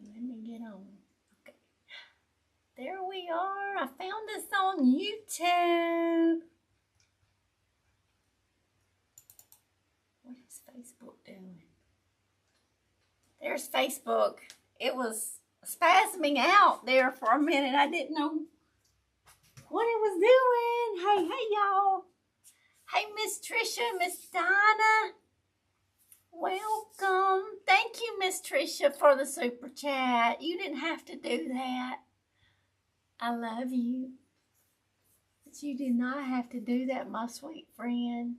Let me get on. Okay. There we are. I found this on YouTube. What is Facebook doing? There's Facebook. It was spasming out there for a minute. I didn't know what it was doing. Hey, y'all. Hey, Miss Tricia, Miss Donna. Welcome. Thank you, Miss Tricia, for the super chat. You didn't have to do that. I love you. But you did not have to do that, my sweet friend.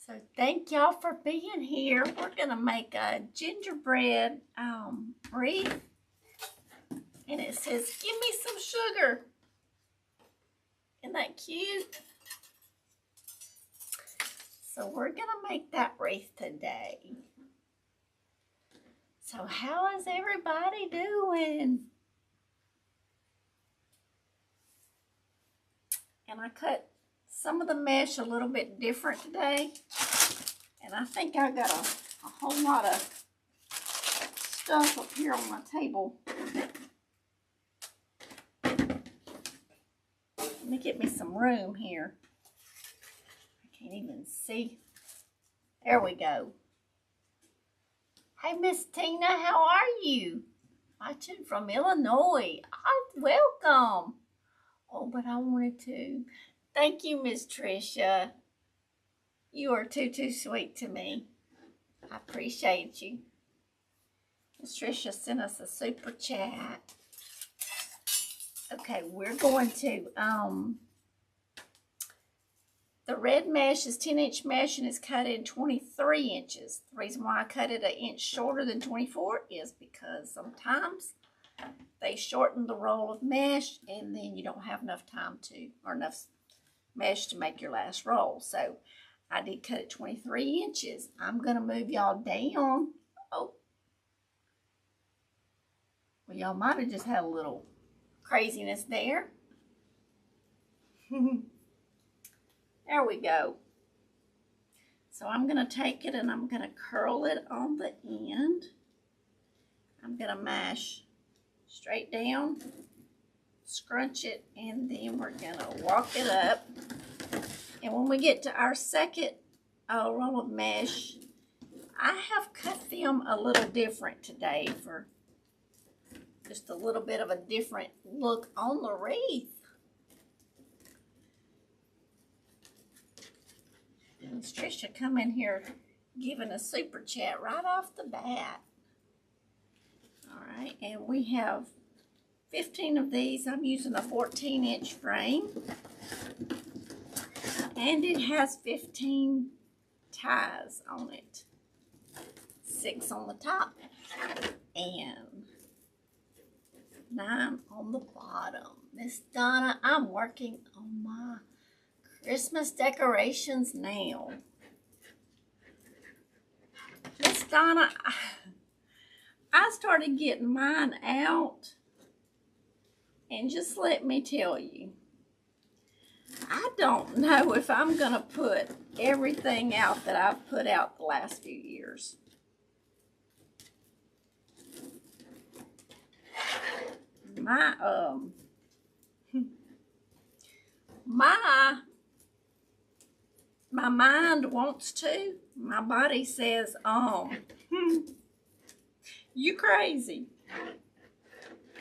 So thank y'all for being here. We're going to make a gingerbread wreath. And it says, give me some sugar. Isn't that cute? So we're going to make that wreath today. So how is everybody doing? And I cut some of the mesh a little bit different today. And I think I got a whole lot of stuff up here on my table. Let me get me some room here. I can't even see. There we go. Hey, Miss Tina, how are you? Watching from Illinois. Welcome. Oh, but I wanted to. Thank you, Miss Tricia. You are too sweet to me. I appreciate you. Miss Tricia sent us a super chat. Okay, we're going to, the red mesh is 10-inch mesh and it's cut in 23 inches. The reason why I cut it an inch shorter than 24 is because sometimes they shorten the roll of mesh and then you don't have enough time to, or enough mesh to make your last roll. So I did cut it 23 inches. I'm going to move y'all down. Oh. Well, y'all might have just had a little craziness there. There we go. So I'm going to take it and I'm going to curl it on the end. I'm going to mash straight down, scrunch it, and then we're going to walk it up. And when we get to our second roll of mesh, I have cut them a little different today for just a little bit of a different look on the wreath. And Tricia come in here giving a super chat right off the bat. All right, and we have 15 of these. I'm using a 14-inch frame. And it has 15 ties on it. 6 on the top and 9 on the bottom. Miss Donna, I'm working on my Christmas decorations now. Miss Donna, I started getting mine out, and just let me tell you, I don't know if I'm going to put everything out that I've put out the last few years. My mind wants to. My body says, you crazy.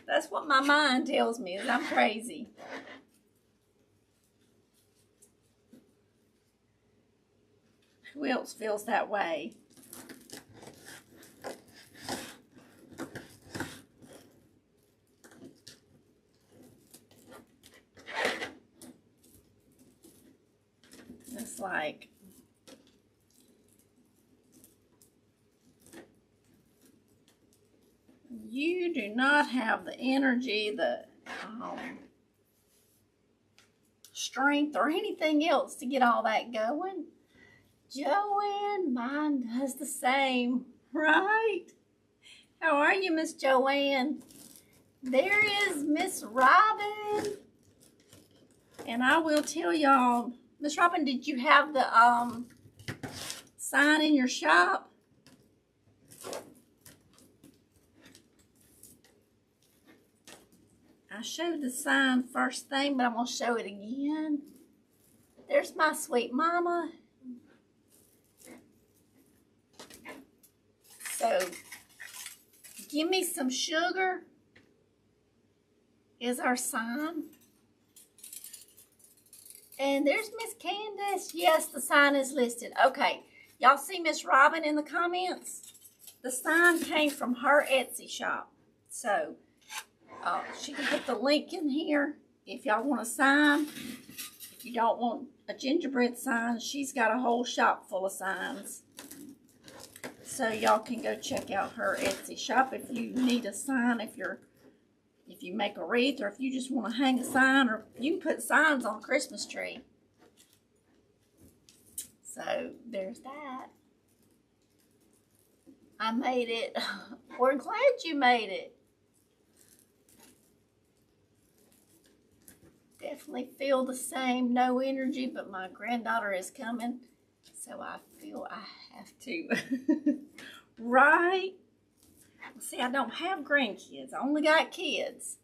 That's what my mind tells me, is I'm crazy. Who else feels that way? It's like, you do not have the energy, the strength, or anything else to get all that going. Joanne, mine does the same, right? How are you, Miss Joanne? There is Miss Robin. And I will tell y'all, Miss Robin, did you have the sign in your shop? I showed the sign first thing, but I'm going to show it again. There's my sweet mama. So, give me some sugar is our sign. And there's Miss Candace. Yes, the sign is listed. Okay, y'all see Miss Robin in the comments? The sign came from her Etsy shop. So, she can put the link in here if y'all want a sign. If you don't want a gingerbread sign, she's got a whole shop full of signs. So y'all can go check out her Etsy shop if you need a sign, if you make a wreath, or if you just want to hang a sign, or you can put signs on a Christmas tree. So there's that. I made it. We're glad you made it. Definitely feel the same, no energy, but my granddaughter is coming, so I feel I have to. Right? See, I don't have grandkids. I only got kids.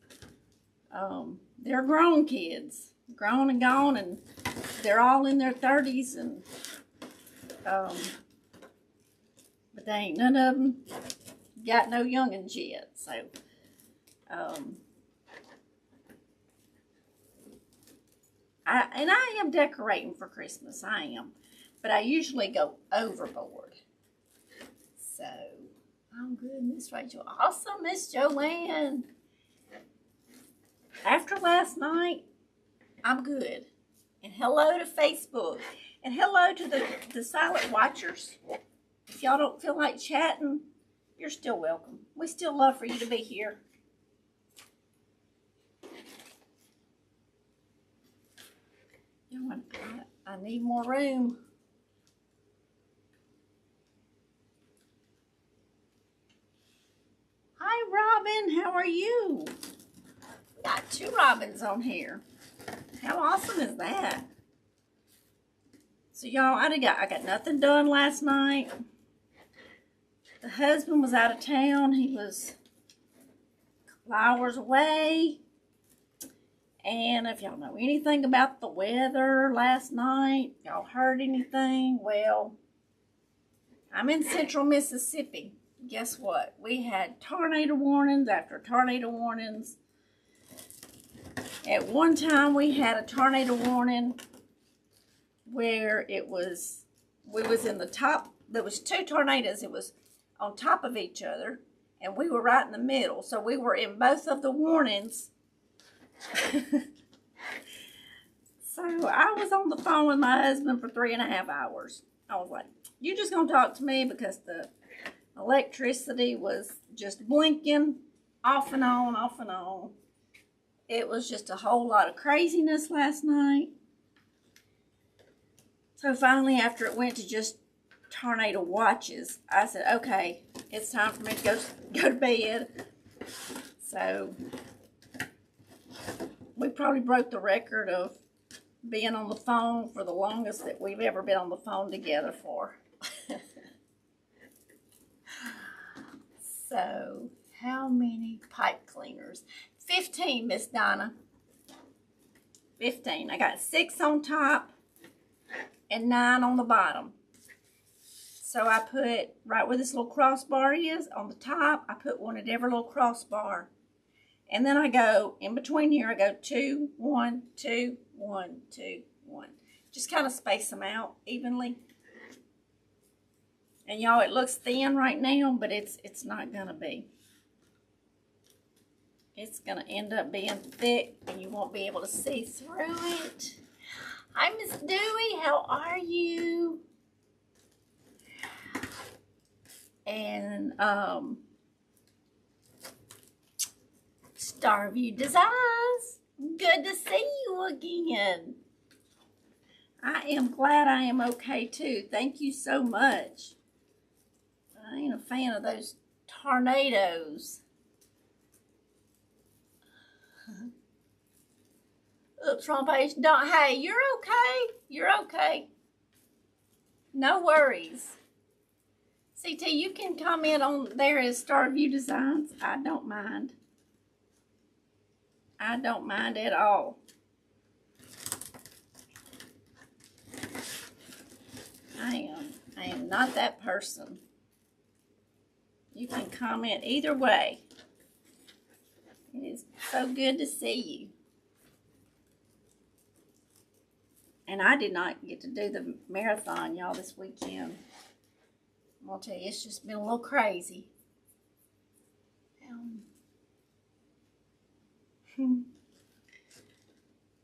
They're grown kids, grown and gone, and they're all in their 30s, and but they ain't none of them got no youngins yet. So, I am decorating for Christmas. I am, but I usually go overboard. So, I'm good, Miss Rachel. Awesome, Miss Joanne. After last night, I'm good. And hello to Facebook. And hello to the silent watchers. If y'all don't feel like chatting, you're still welcome. We still love for you to be here. I need more room. Hi, Robin. How are you? We got 2 Robins on here. How awesome is that? So, y'all, I got nothing done last night. The husband was out of town. He was a couple hours away. And if y'all know anything about the weather last night, y'all heard anything? Well, I'm in central Mississippi. Guess what? We had tornado warnings after tornado warnings. At one time, we had a tornado warning where we was in the top. There was 2 tornadoes. It was on top of each other, and we were right in the middle. So we were in both of the warnings. So I was on the phone with my husband for 3.5 hours. I was like, you just gonna talk to me, because the electricity was just blinking off and on, off and on. It was just a whole lot of craziness last night. So finally, after it went to just tornado watches, I said, okay, it's time for me to go to bed. So we probably broke the record of being on the phone for the longest that we've ever been on the phone together for. So, how many pipe cleaners? 15, Miss Donna. 15. I got 6 on top and 9 on the bottom. So I put, right where this little crossbar is, on the top, I put one at every little crossbar. And then I go, in between here, I go 2, 1, 2, 1, 2, 1. Just kind of space them out evenly. And y'all, it looks thin right now, but it's not going to be. It's going to end up being thick, and you won't be able to see through it. Hi, Miss Dewey. How are you? And, Starview Designs. Good to see you again. I am glad I am okay, too. Thank you so much. I ain't a fan of those tornadoes. Oops, wrong page. Don't. Hey, you're okay. You're okay. No worries. CT, you can comment on there as Star View Designs. I don't mind. I don't mind at all. I am not that person. You can comment either way. It is so good to see you. And I did not get to do the marathon, y'all, this weekend. I'll tell you, it's just been a little crazy.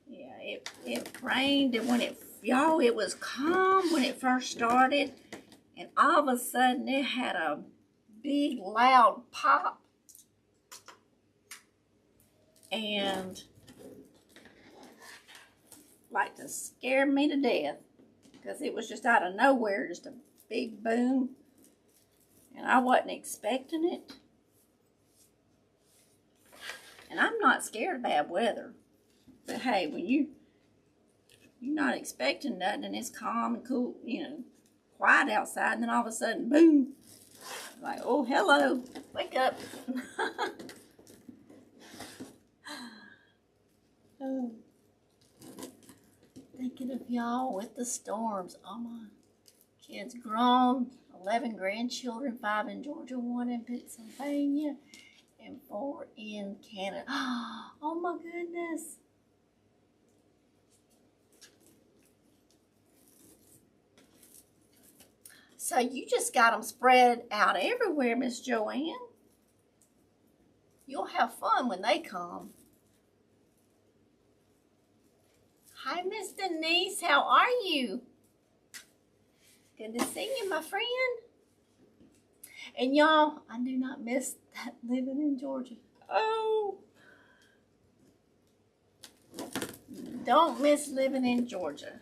Yeah, it rained, and when it was calm when it first started, and all of a sudden it had a big loud pop, and like to scare me to death, because it was just out of nowhere, just a big boom, and I wasn't expecting it. And I'm not scared of bad weather, but hey, when you're not expecting nothing, and it's calm and cool, quiet outside, and then all of a sudden, boom, like, oh, hello, wake up. Oh. Thinking of y'all with the storms. All my kids grown, 11 grandchildren, 5 in Georgia, 1 in Pennsylvania, and 4 in Canada. Oh my goodness. So you just got them spread out everywhere, Miss Joanne. You'll have fun when they come. Hi, Miss Denise. How are you? Good to see you, my friend. And y'all, I do not miss that living in Georgia. Oh. Don't miss living in Georgia.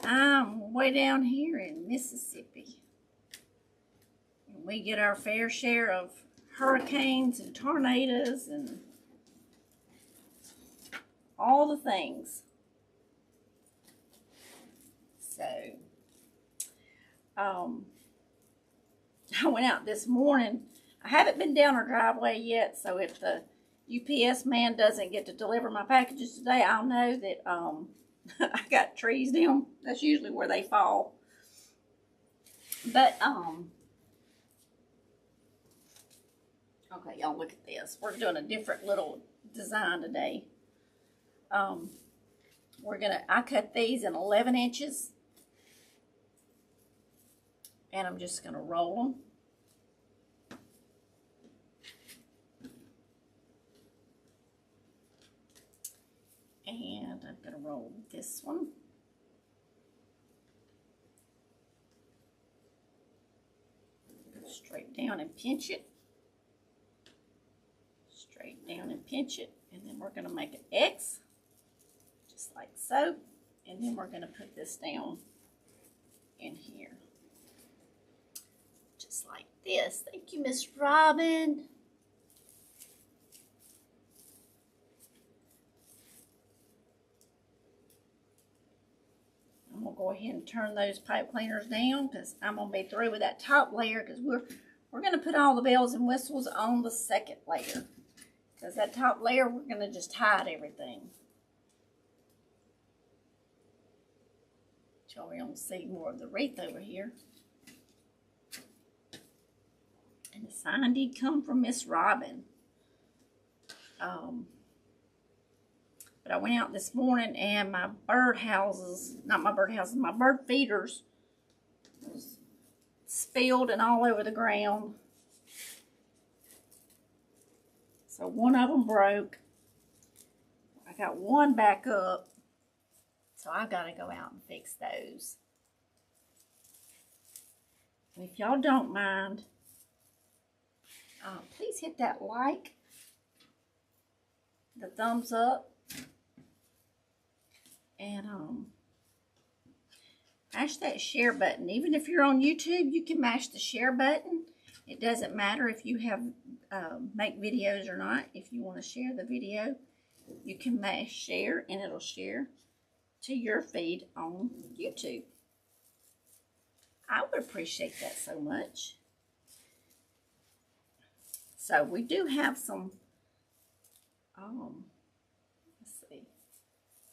I'm way down here in Mississippi. And we get our fair share of hurricanes and tornadoes and all the things. So, I went out this morning. I haven't been down our driveway yet, so if the UPS man doesn't get to deliver my packages today, I'll know that I got trees down. That's usually where they fall. But okay, y'all, look at this. We're doing a different little design today. I cut these in 11 inches, and I'm just gonna roll them. And I'm gonna roll this one. Straight down and pinch it. Straight down and pinch it, and then we're gonna make an X. Just like so, and then we're going to put this down in here, just like this. Thank you, Miss Robin. I'm going to go ahead and turn those pipe cleaners down, because I'm going to be through with that top layer, because we're going to put all the bells and whistles on the second layer, because that top layer, we're going to just hide everything. We're going to see more of the wreath over here. And the sign did come from Miss Robin. But I went out this morning, and my bird feeders was spilled and all over the ground. So one of them broke. I got one back up. So I've got to go out and fix those. And if y'all don't mind, please hit that like, the thumbs up, and mash that share button. Even if you're on YouTube, you can mash the share button. It doesn't matter if you have make videos or not. If you want to share the video, you can mash share and it'll share to your feed on YouTube. I would appreciate that so much. So we do have some, let's see.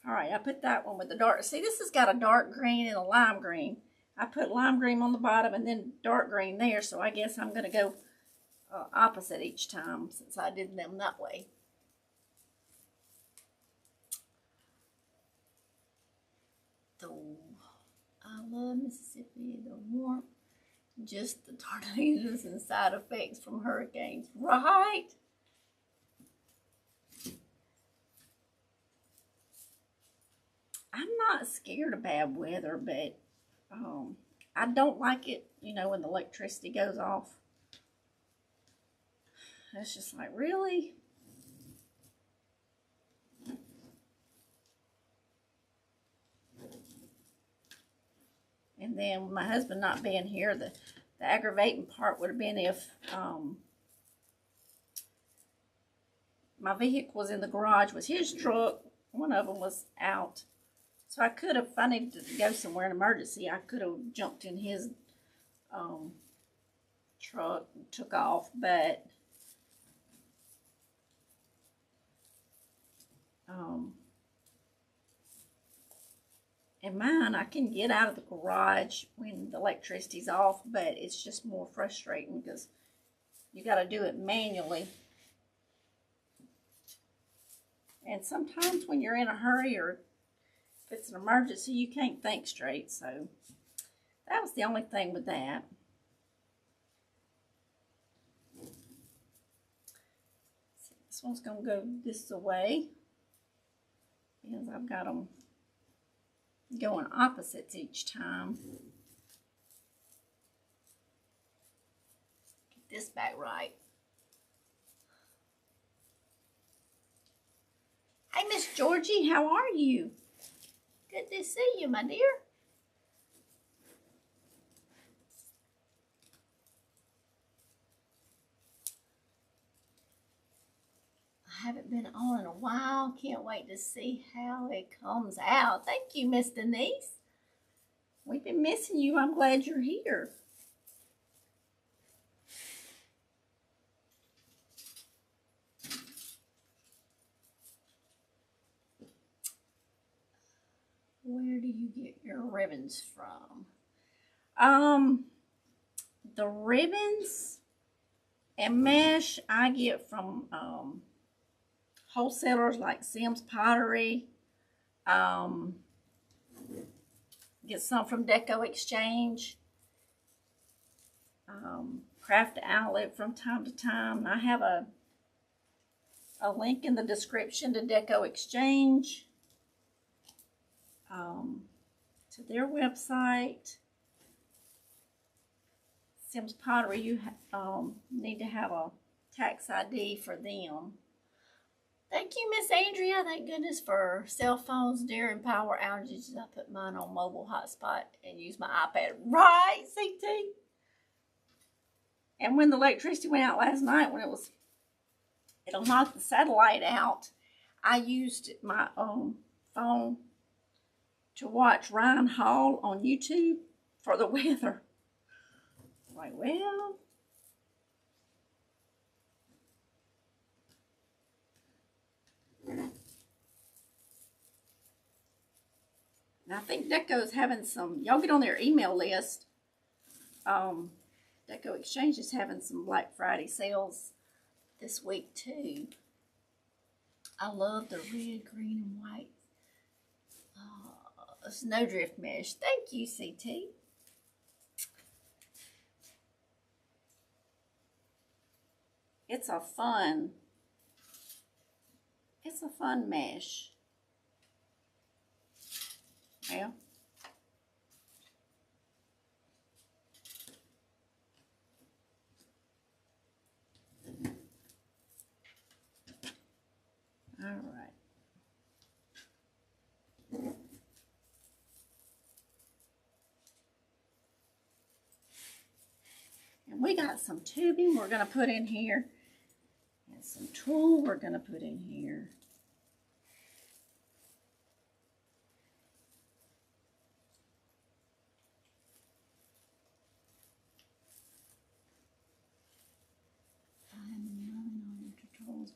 All right, I put that one with the dark. See, this has got a dark green and a lime green. I put lime green on the bottom and then dark green there, so I guess I'm going to go opposite each time since I did them that way. I love Mississippi, the warmth, just the tornadoes and side effects from hurricanes, right? I'm not scared of bad weather, but I don't like it, you know, when the electricity goes off. It's just like, really? And then my husband not being here, the aggravating part would have been if my vehicle was in the garage with his truck. One of them was out. So I could have, if I needed to go somewhere in emergency, I could have jumped in his truck and took off. But in mine, I can get out of the garage when the electricity's off, but it's just more frustrating because you got to do it manually. And sometimes when you're in a hurry or if it's an emergency, you can't think straight. So that was the only thing with that. This one's going to go this way because I've got them going opposites each time. Get this back right. Hey, Miss Georgie, how are you? Good to see you, my dear. I haven't been on in a while. Can't wait to see how it comes out. Thank you, Miss Denise. We've been missing you. I'm glad you're here. Where do you get your ribbons from? The ribbons and mesh I get from wholesalers like Sims Pottery. Get some from Deco Exchange. Craft Outlet from time to time. I have a link in the description to Deco Exchange. To their website. Sims Pottery, you need to have a tax ID for them. Thank you, Miss Andrea. Thank goodness for cell phones during power outages. I put mine on mobile hotspot and use my iPad. Right, CT? And when the electricity went out last night, when it'll knock the satellite out, I used my phone to watch Ryan Hall on YouTube for the weather. Like, well, and I think Deco's having some, y'all get on their email list. Deco Exchange is having some Black Friday sales this week too. I love the red, green, and white snowdrift mesh. Thank you, CT. It's a fun mesh. Well, all right. And we got some tubing we're going to put in here. some tulle we're going to put in here.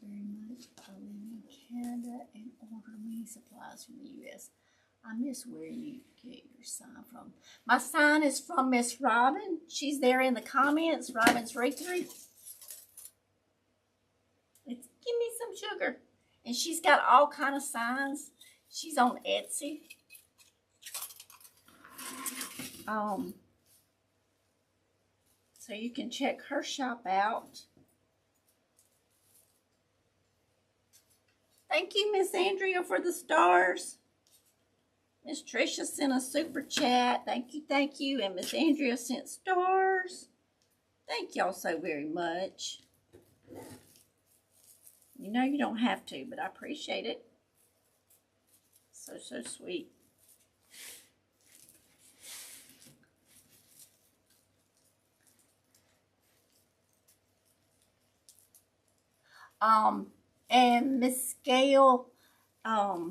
Very much. I live in Canada and order many supplies from the U.S. I miss where you get your sign from. My sign is from Miss Robin. She's there in the comments. Robin's Rachelsunique. It's give me some sugar. And she's got all kind of signs. She's on Etsy. So you can check her shop out. Thank you, Miss Andrea, for the stars. Miss Tricia sent a super chat. Thank you, thank you. And Miss Andrea sent stars. Thank y'all so very much. You know you don't have to, but I appreciate it. So, so sweet. And Miss Gail, I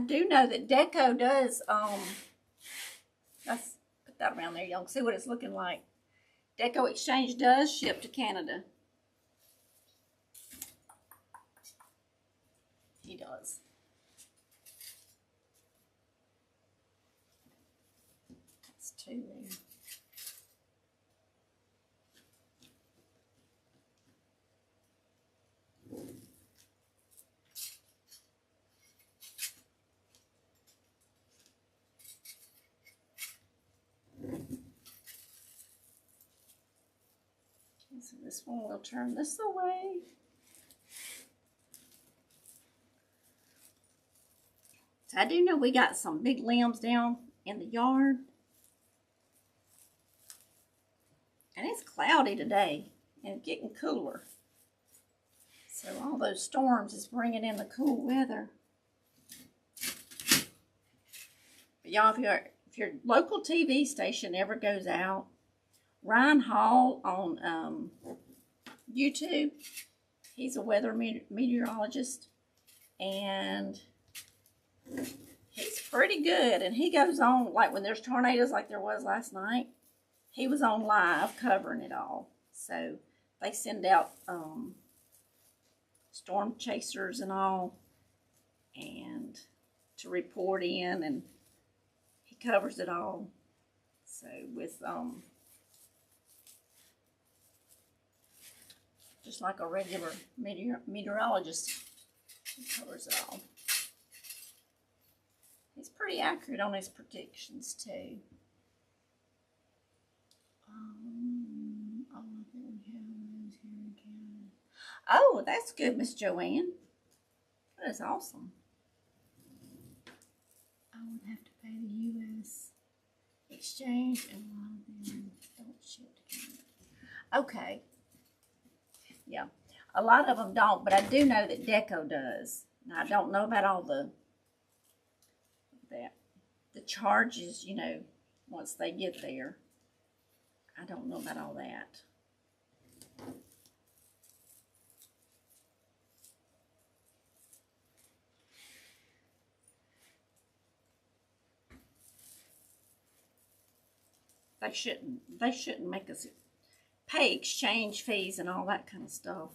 do know that Deco does, let's put that around there, y'all can see what it's looking like. Deco Exchange does ship to Canada. He does. That's two there. So this one will turn this away. So I do know we got some big limbs down in the yard. And it's cloudy today and getting cooler. So all those storms is bringing in the cool weather. But y'all, if your local TV station ever goes out, Ryan Hall on YouTube, he's a weather meteorologist, and he's pretty good. And he goes on, like when there's tornadoes like there was last night, he was on live covering it all. So they send out storm chasers and all, and to report in, and he covers it all. So with just like a regular meteorologist, he covers it all. He's pretty accurate on his predictions too. Oh, that's good, Miss Joanne. That is awesome. I would have to pay the U.S. exchange, and a lot of them don't ship to Canada. Okay. Yeah, a lot of them don't, but I do know that Deco does. Now, I don't know about all the charges, you know, once they get there. I don't know about all that. They shouldn't make us pay exchange fees and all that kind of stuff.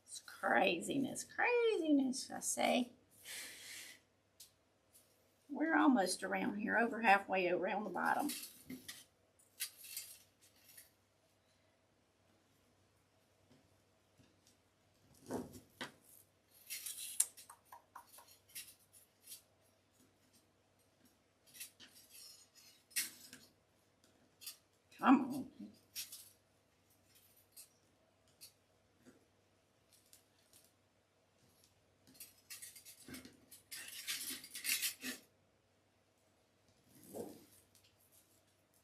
It's craziness, I say. We're almost around here, over halfway around the bottom. Come on.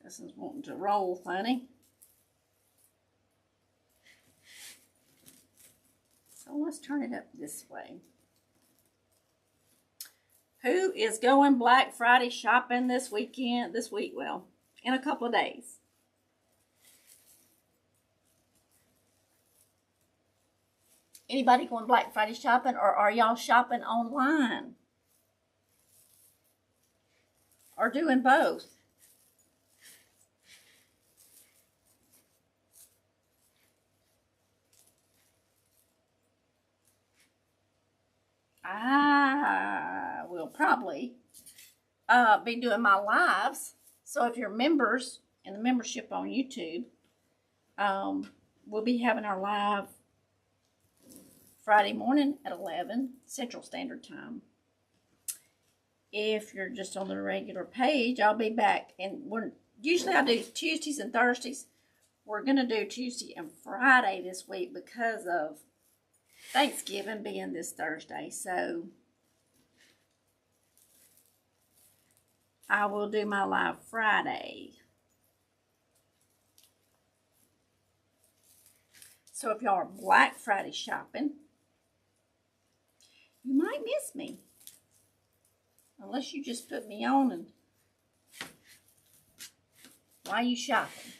This is wanting to roll funny. So let's turn it up this way. Who is going Black Friday shopping this weekend? Well, in a couple of days. Anybody going Black Friday shopping, or are y'all shopping online? Or doing both? I will probably be doing my lives. So if you're members in the membership on YouTube, we'll be having our live Friday morning at 11 Central Standard Time. If you're just on the regular page, I'll be back. And usually I do Tuesdays and Thursdays. We're going to do Tuesday and Friday this week because of Thanksgiving being this Thursday. So I will do my live Friday. So if y'all are Black Friday shopping, you might miss me. Unless you just put me on and why you shopping?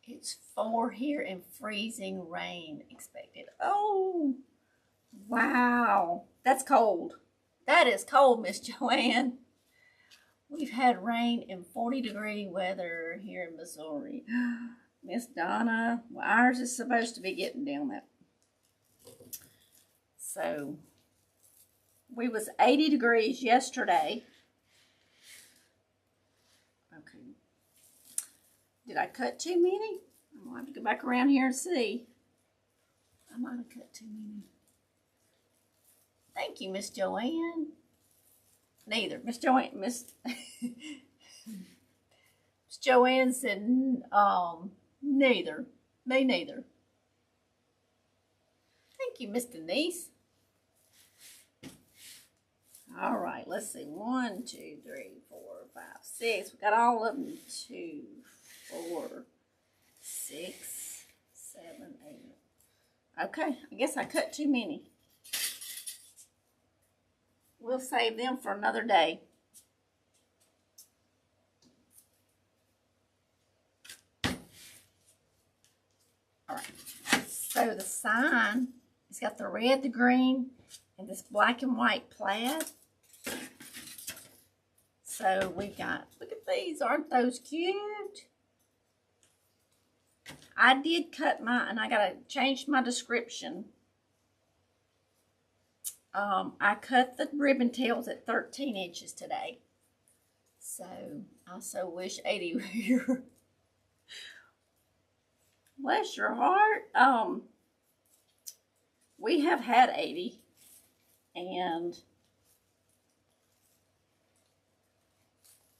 It's 4 here and freezing rain expected. Oh, wow. That's cold. That is cold, Miss Joanne. We've had rain and 40-degree weather here in Missouri. Miss Donna, well, ours is supposed to be getting down that. So, we was 80 degrees yesterday. Okay. Did I cut too many? I'm going to have to go back around here and see. I might have cut too many. Thank you, Miss Joanne. Neither. Miss Joanne, Miss Joanne said, neither. Me neither. Thank you, Miss Denise. All right, let's see. 1, 2, 3, 4, 5, 6. We got all of them. 2, 4, 6, 7, 8. Okay, I guess I cut too many. We'll save them for another day. All right. So the sign, it's got the red, the green, and this black and white plaid. So we got, look at these, aren't those cute? I did cut my, and I gotta change my description. I cut the ribbon tails at 13 inches today. So I so wish 80 were here. Bless your heart. We have had 80, and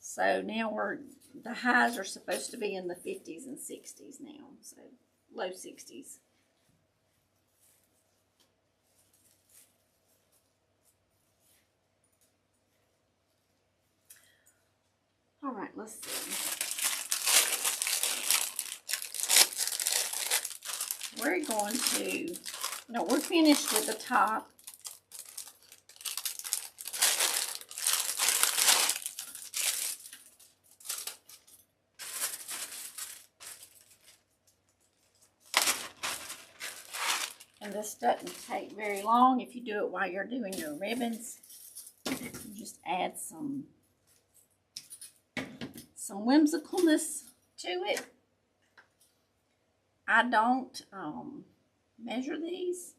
so now the highs are supposed to be in the 50s and 60s now, so low 60s. All right, let's see. We're going to, no, we're finished with the top. And this doesn't take very long if you do it while you're doing your ribbons. You just add some whimsicalness to it. I don't measure these.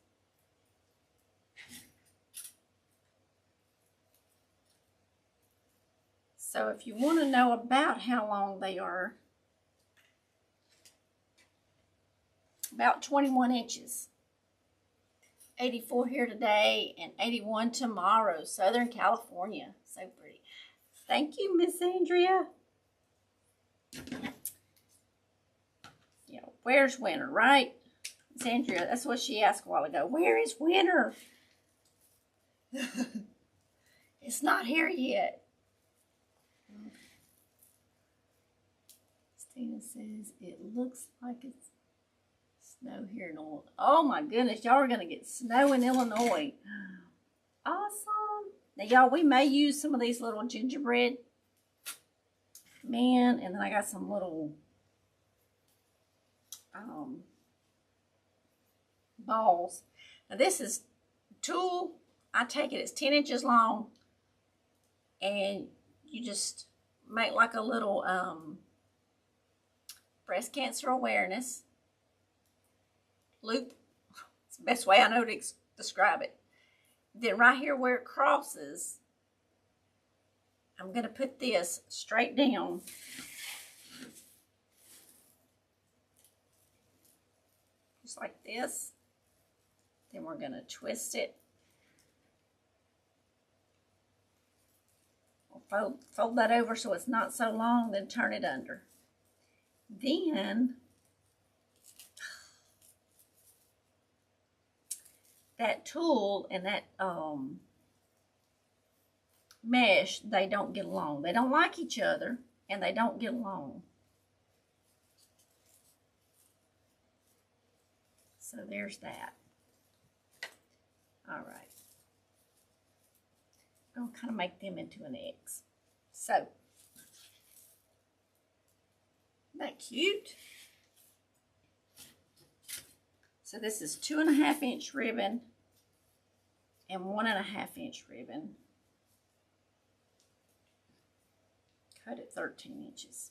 So if you want to know about how long they are, about 21 inches. 84 here today and 81 tomorrow, Southern California. So pretty. Thank you, Miss Andrea. Yeah, where's winter, right? Miss Andrea, that's what she asked a while ago. Where is winter? It's not here yet. Stina says it looks like it's snow here in Illinois. Oh my goodness, y'all are going to get snow in Illinois. Awesome. Now y'all, we may use some of these little gingerbread man, and then I got some little balls. Now this is tool. I take it, it's 10 inches long, and you just make like a little breast cancer awareness loop. It's the best way I know to describe it. Then right here where it crosses, I'm going to put this straight down. Just like this. Then we're going to twist it. We'll fold that over so it's not so long, then turn it under. Then that tool and that mesh, they don't get along. They don't like each other, and they don't get along. So there's that. All right. I'll kind of make them into an X. So, isn't that cute? So this is 2.5 inch ribbon and 1.5 inch ribbon. Cut it 13 inches.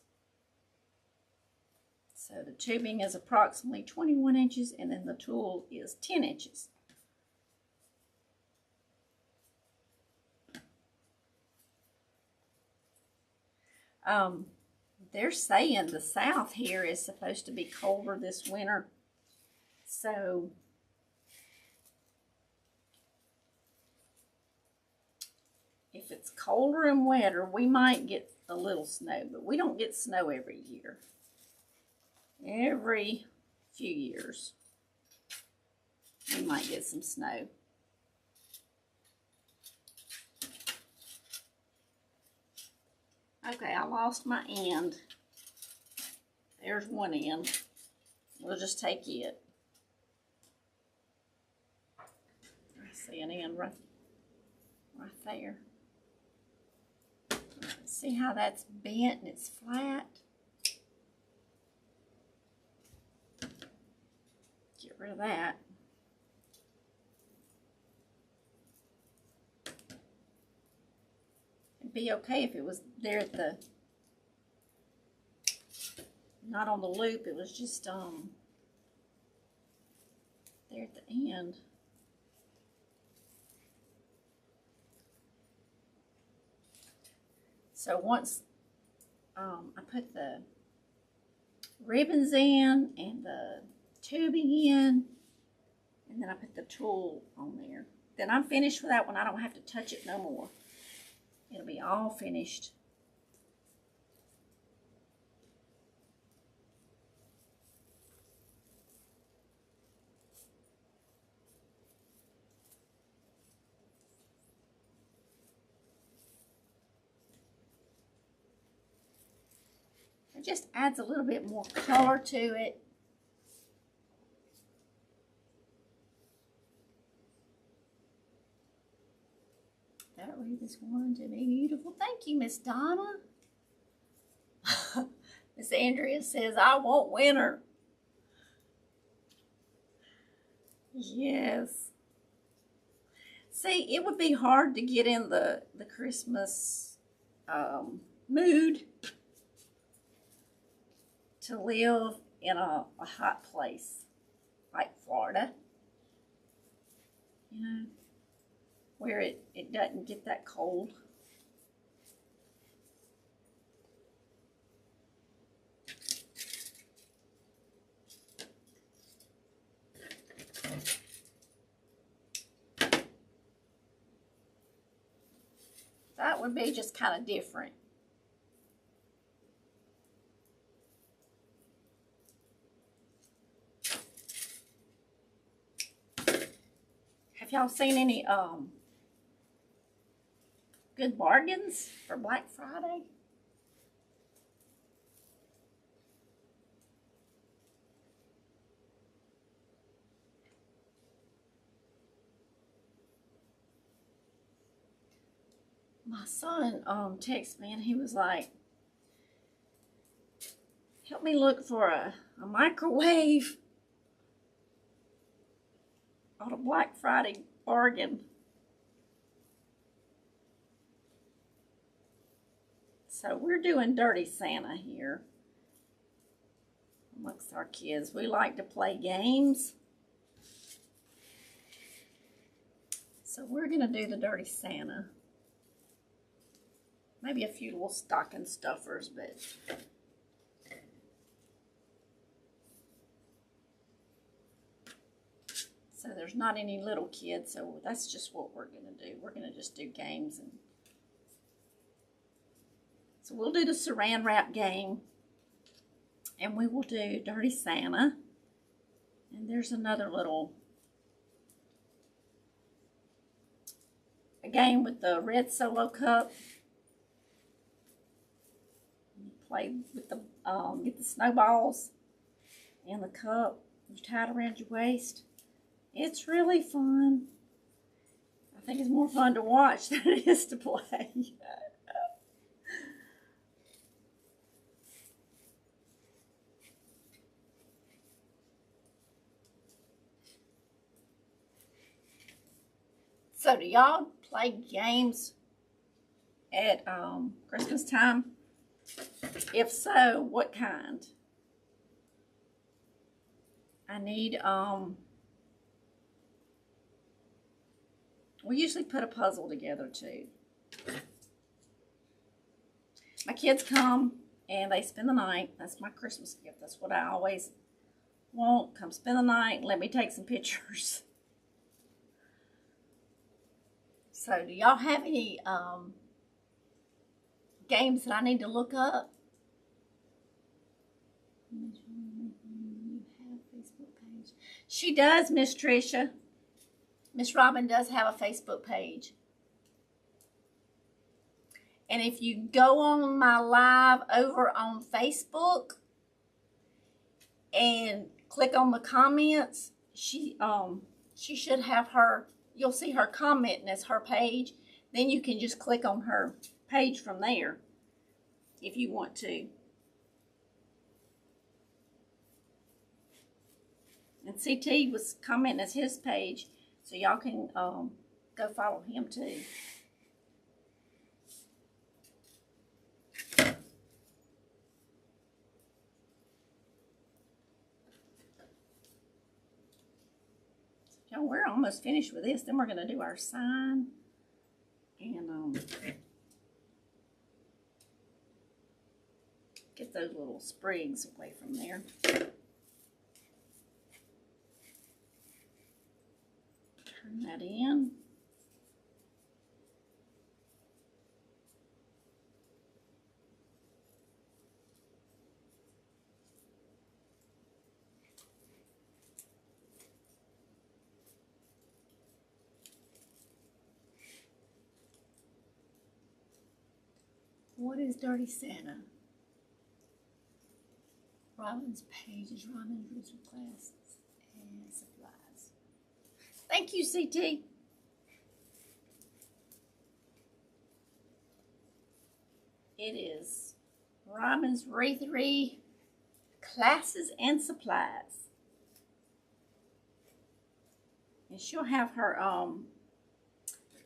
So the tubing is approximately 21 inches, and then the tool is 10 inches. They're saying the South here is supposed to be colder this winter. So if it's colder and wetter, we might get a little snow, but we don't get snow every year. Every few years, we might get some snow. Okay, I lost my end. There's one end. We'll just take it. I see an end right there. See how that's bent and it's flat? Get rid of that. It'd be okay if it was there at the, not on the loop, it was just there at the end. So once I put the ribbons in and the tubing in, and then I put the tool on there, then I'm finished with that one. I don't have to touch it no more. It'll be all finished. It just adds a little bit more color to it. That wreath is going to be beautiful. Thank you, Miss Donna. Miss Andrea says, I want winter. Yes. See, it would be hard to get in the Christmas mood to live in a hot place like Florida, you know, where it doesn't get that cold. That would be just kind of different. Have y'all seen any good bargains for Black Friday? My son texted me and he was like, help me look for a microwave on a Black Friday bargain. So we're doing Dirty Santa here amongst our kids. We like to play games. So we're going to do the Dirty Santa. Maybe a few little stocking stuffers, but so there's not any little kids, so that's just what we're going to do. We're going to just do games. And so we'll do the saran wrap game, and we will do Dirty Santa. And there's another little a game with the red Solo cup. You play with the get the snowballs in the cup. You tie it around your waist. It's really fun. I think it's more fun to watch than it is to play. So do y'all play games at Christmas time? If so, what kind? I need we usually put a puzzle together too. My kids come and they spend the night. That's my Christmas gift. That's what I always want. Come spend the night and let me take some pictures. So do y'all have any games that I need to look up? You have a Facebook page. She does, Miss Tricia. Miss Robin does have a Facebook page. And if you go on my live over on Facebook and click on the comments, she should have her, you'll see her commenting as her page. Then you can just click on her page from there if you want to. And CT was commenting as his page, so y'all can go follow him too. Y'all, we're almost finished with this. Then we're going to do our sign. And get those little sprigs away from there. Turn that in. What is Dirty Santa? Robin's page is Robin's Rachelsuniquecrafts and supplies. Thank you, CT. It is Robin's Wreath classes and supplies. And she'll have her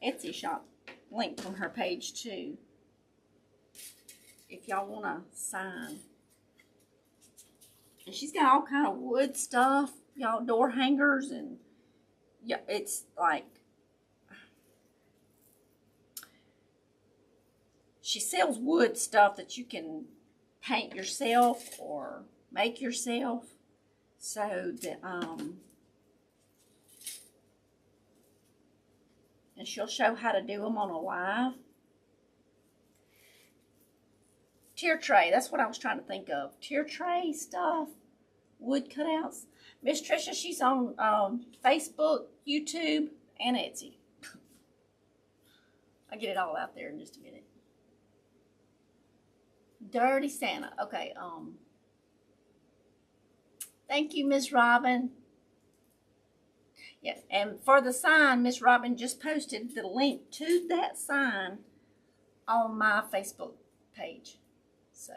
Etsy shop linked on her page too, if y'all want to sign. And she's got all kind of wood stuff, y'all, door hangers, and yeah, it's like she sells wood stuff that you can paint yourself or make yourself. So that and she'll show how to do them on a live. Tier tray, that's what I was trying to think of. Tier tray stuff, wood cutouts. Miss Tricia, she's on Facebook, YouTube, and Etsy. I'll get it all out there in just a minute. Dirty Santa. Okay, thank you, Miss Robin. Yes, and for the sign, Miss Robin just posted the link to that sign on my Facebook page. So,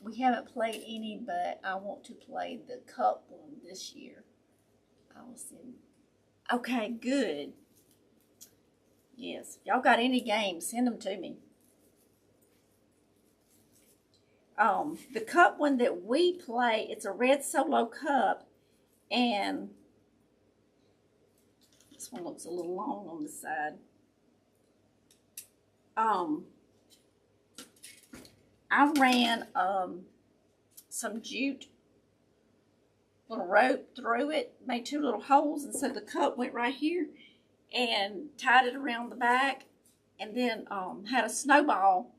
we haven't played any, but I want to play the cup one this year. I will send. Okay, good. Yes, if y'all got any games, send them to me. The cup one that we play, it's a red solo cup, and this one looks a little long on the side. I ran some jute, little rope through it, made 2 little holes, and so the cup went right here, and tied it around the back, and then had a snowball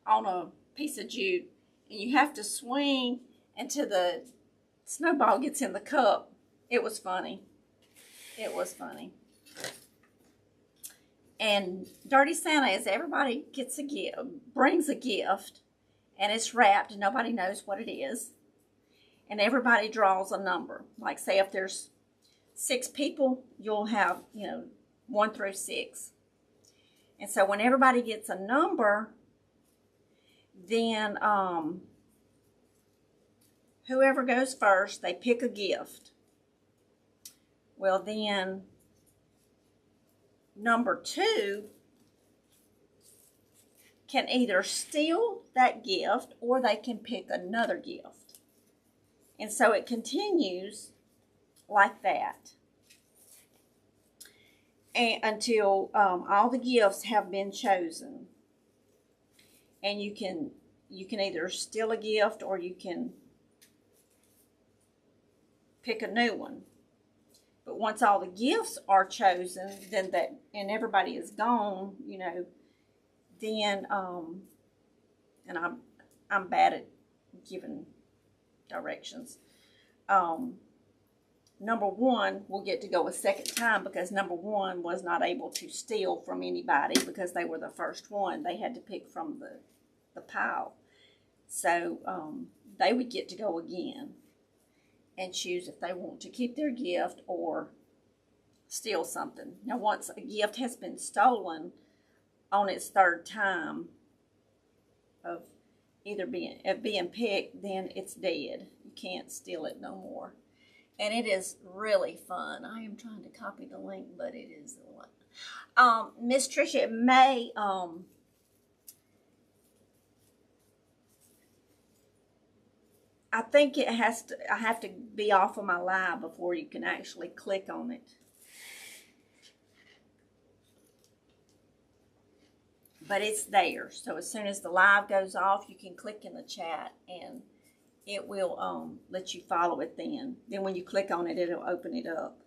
on a piece of jute, and you have to swing until the snowball gets in the cup. It was funny. It was funny. And Dirty Santa is everybody gets a gift, brings a gift, and it's wrapped, and nobody knows what it is. And everybody draws a number. Like, say if there's 6 people, you'll have, 1 through 6. And so when everybody gets a number, then whoever goes first, they pick a gift. Well, then number 2 can either steal that gift or they can pick another gift. And so it continues like that. And until all the gifts have been chosen. And you can either steal a gift or you can pick a new one. But once all the gifts are chosen, then and everybody is gone, then and I'm bad at giving directions. Number 1 will get to go a second time because number 1 was not able to steal from anybody because they were the first one. They had to pick from the pile. So they would get to go again and choose if they want to keep their gift or steal something. Now, once a gift has been stolen on its 3rd time of either being picked, then it's dead. You can't steal it no more. And it is really fun. I am trying to copy the link, but it is a lot. Miss Tricia, it may I think I have to be off of my live before you can actually click on it. But it's there. So as soon as the live goes off, you can click in the chat and it will let you follow it then. Then when you click on it, it'll open it up.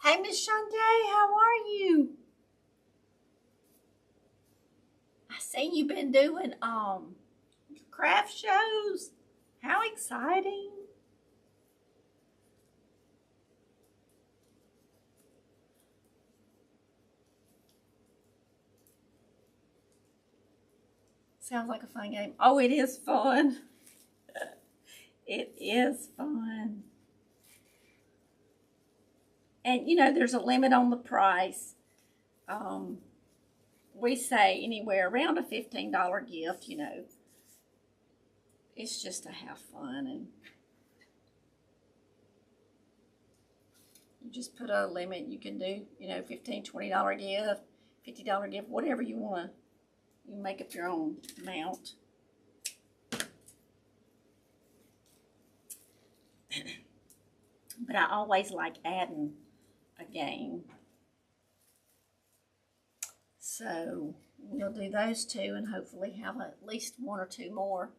Hey, Miss Shantae, how are you? I see you've been doing craft shows. How exciting. Sounds like a fun game. Oh, it is fun. It is fun. And, there's a limit on the price. We say anywhere around a $15 gift, It's just to have fun, and you just put a limit. You can do, $15, $20 gift, $50 gift, whatever you want. You can make up your own amount. But I always like adding a game. So we'll do those 2 and hopefully have at least 1 or 2 more.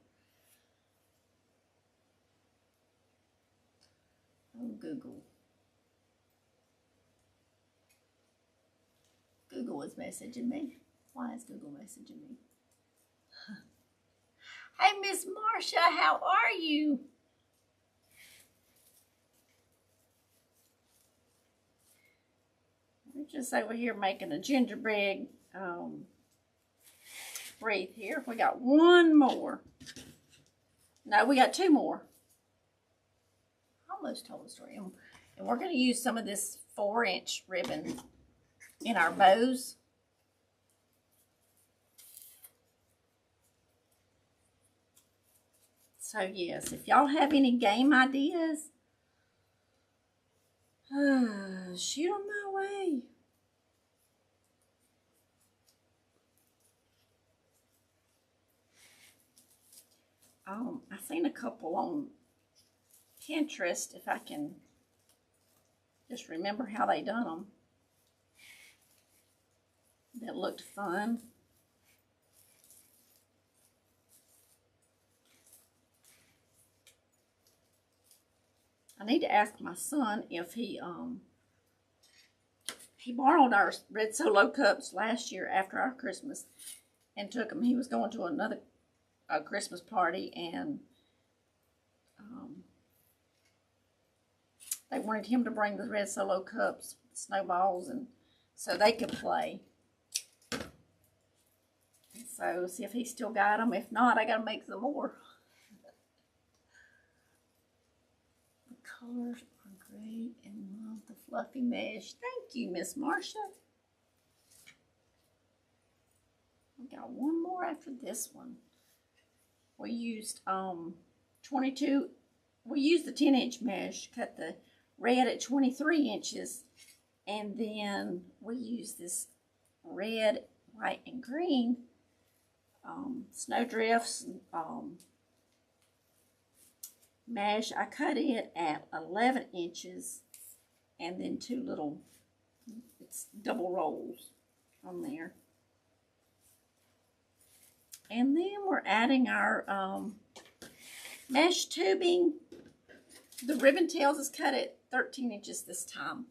Oh, Google. Google is messaging me. Why is Google messaging me? Hey, Miss Marcia, how are you? We're just over here making a gingerbread wreath here. We got 1 more. No, we got 2 more. Almost told the story. And we're going to use some of this 4-inch ribbon in our bows. So yes, if y'all have any game ideas, shoot them my way. I seen a couple on Pinterest, if I can just remember how they done them, that looked fun. I need to ask my son if he borrowed our red Solo cups last year after our Christmas and took them. He was going to another Christmas party, and they wanted him to bring the red Solo cups, snowballs, and so they could play. So see if he still got them. If not, I gotta make some more. The colors are great and love the fluffy mesh. Thank you, Miss Marcia. We got one more after this one. We used 22. We used the 10-inch mesh, cut the red at 23 inches, and then we used this red, white, and green snowdrifts mesh. I cut it at 11 inches, and then two little, it's double rolls on there. And then we're adding our mesh tubing. The ribbon tails is cut at 13 inches this time.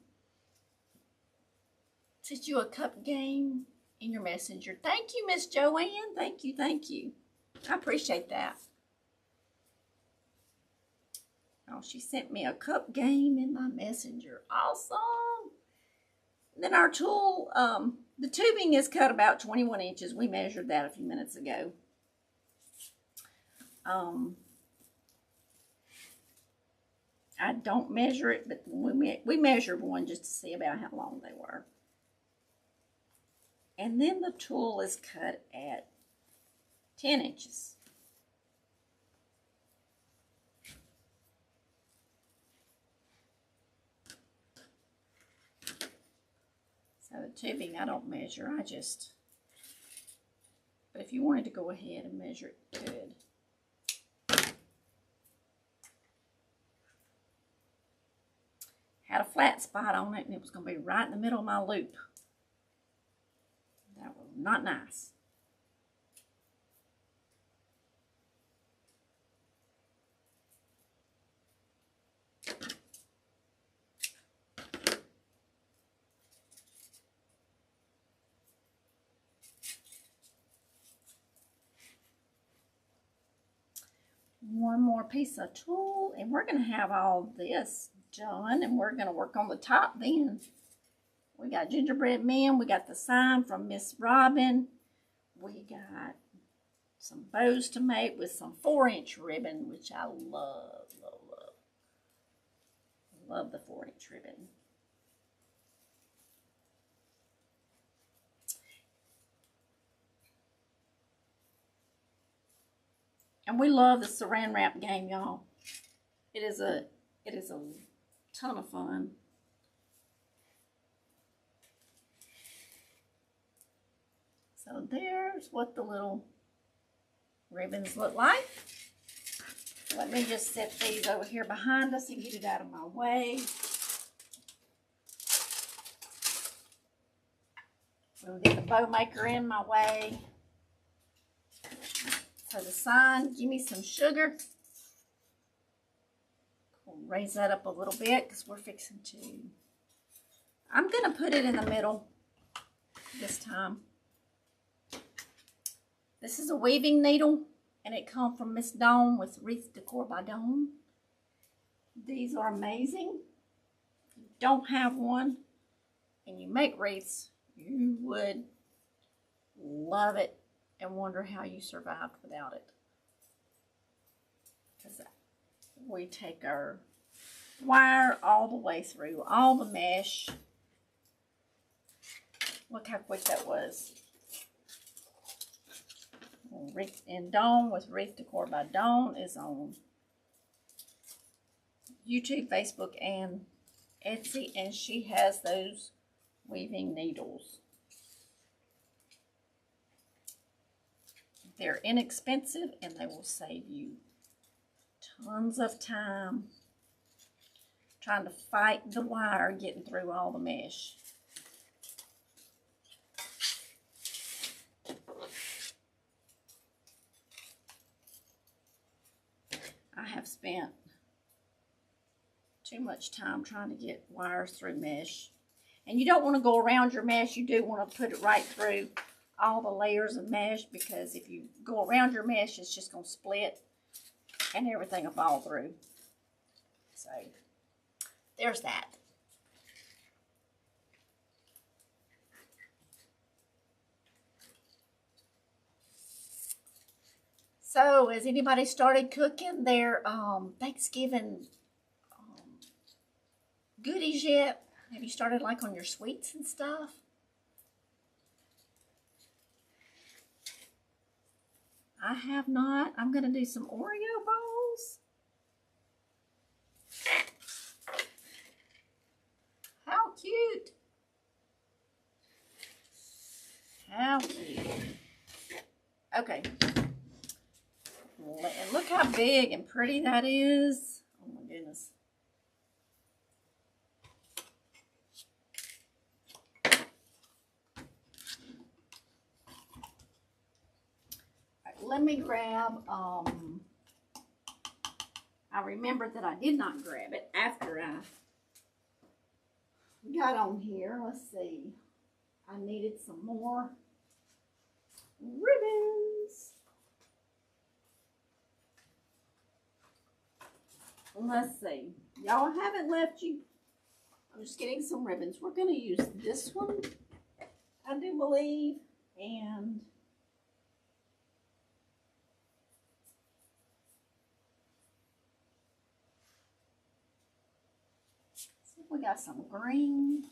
Sent you a cup game in your messenger. Thank you, Miss Joanne. Thank you, thank you. I appreciate that. Oh, she sent me a cup game in my messenger. Awesome. Then our tool, the tubing is cut about 21 inches. We measured that a few minutes ago. I don't measure it, but we measured one just to see about how long they were. And then the tool is cut at 10 inches. So the tubing I don't measure, but if you wanted to go ahead and measure it, good. Had a flat spot on it, and it was going to be right in the middle of my loop. That was not nice. One more piece of tool, and we're going to have all this done, and we're going to work on the top then. We got Gingerbread Man, we got the sign from Miss Robin, we got some bows to make with some 4-inch ribbon, which I love, love, love. Love the 4-inch ribbon. And we love the saran wrap game, y'all. It is a ton of fun. So there's what the little ribbons look like. Let me just set these over here behind us and get it out of my way. We'll get the bow maker in my way. So the sign, give me some sugar. We'll raise that up a little bit because we're fixing to. I'm going to put it in the middle this time. This is a weaving needle, and it comes from Miss Dawn with Wreath Decor by Dawn. These are amazing. If you don't have one and you make wreaths, you would love it and wonder how you survived without it. Because we take our wire all the way through, all the mesh. Look how quick that was. And Dawn with Wreath Decor by Dawn is on YouTube, Facebook, and Etsy, and she has those weaving needles. They're inexpensive and they will save you tons of time trying to fight the wire getting through all the mesh. I have spent too much time trying to get wires through mesh. And you don't want to go around your mesh. You do want to put it right through all the layers of mesh, because if you go around your mesh, it's just going to split and everything will fall through. So there's that. So has anybody started cooking their Thanksgiving goodies yet? Have you started like on your sweets and stuff? I have not. I'm going to do some Oreo balls. How cute. How cute. Okay. And look how big and pretty that is. Oh my goodness. Let me grab, I remembered that I did not grab it after I got on here. Let's see. I needed some more ribbons. Let's see. Y'all haven't left you. I'm just getting some ribbons. We're going to use this one, I do believe, and we got some green.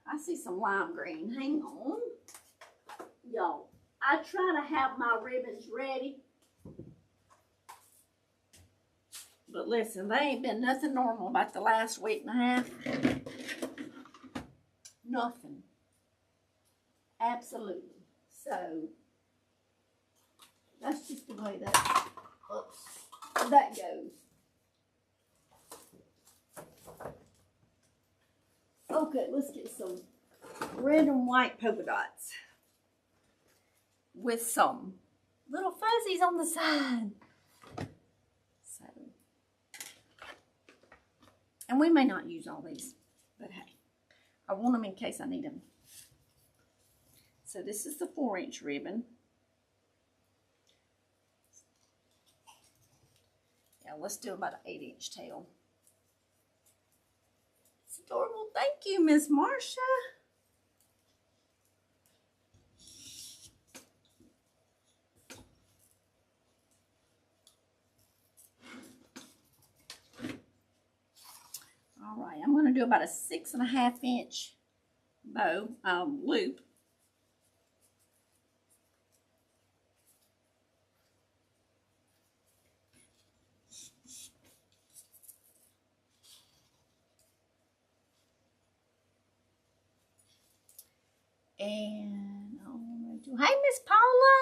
I see some lime green. Hang on. Y'all, I try to have my ribbons ready. But listen, they ain't been nothing normal about the last week and a half. Nothing. Absolutely. So, that's just the way that, that goes. Okay, let's get some red and white polka dots with some little fuzzies on the side. So, and we may not use all these, but hey, I want them in case I need them. So this is the 4-inch ribbon. Yeah, let's do about an 8-inch tail. Adorable. Thank you, Miss Marcia. All right, I'm going to do about a 6.5-inch bow loop. And hey, Miss Paula.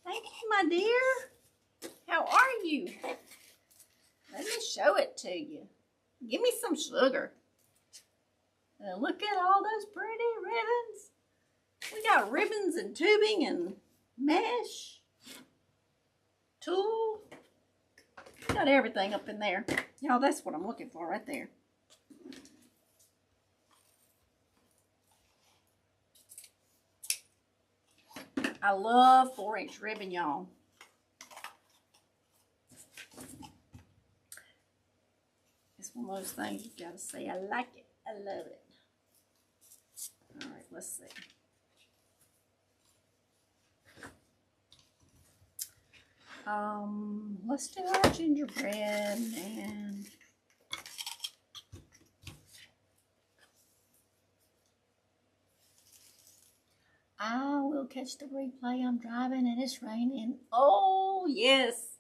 Thank you, my dear. How are you? Let me show it to you. Give me some sugar. And look at all those pretty ribbons. We got ribbons and tubing and mesh, tulle. Got everything up in there. Y'all, that's what I'm looking for right there. I love 4-inch ribbon, y'all. It's one of those things you gotta say, I like it. I love it. All right, let's see. Let's do our gingerbread, and I will catch the replay. I'm driving and it's raining. Oh, yes.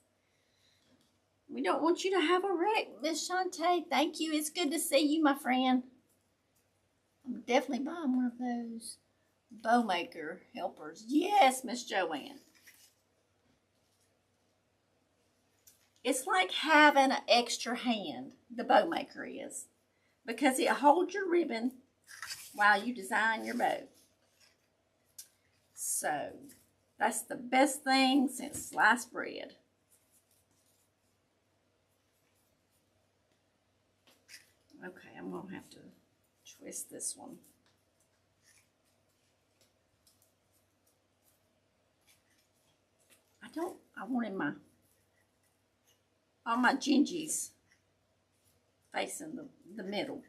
We don't want you to have a wreck, Miss Shantae. Thank you. It's good to see you, my friend. I'm definitely buying one of those bow maker helpers. Yes, Miss Joanne. It's like having an extra hand, the bow maker is, because it holds your ribbon while you design your bow. So, that's the best thing since sliced bread. Okay, I'm going to have to twist this one. I wanted all my gingies facing the middle.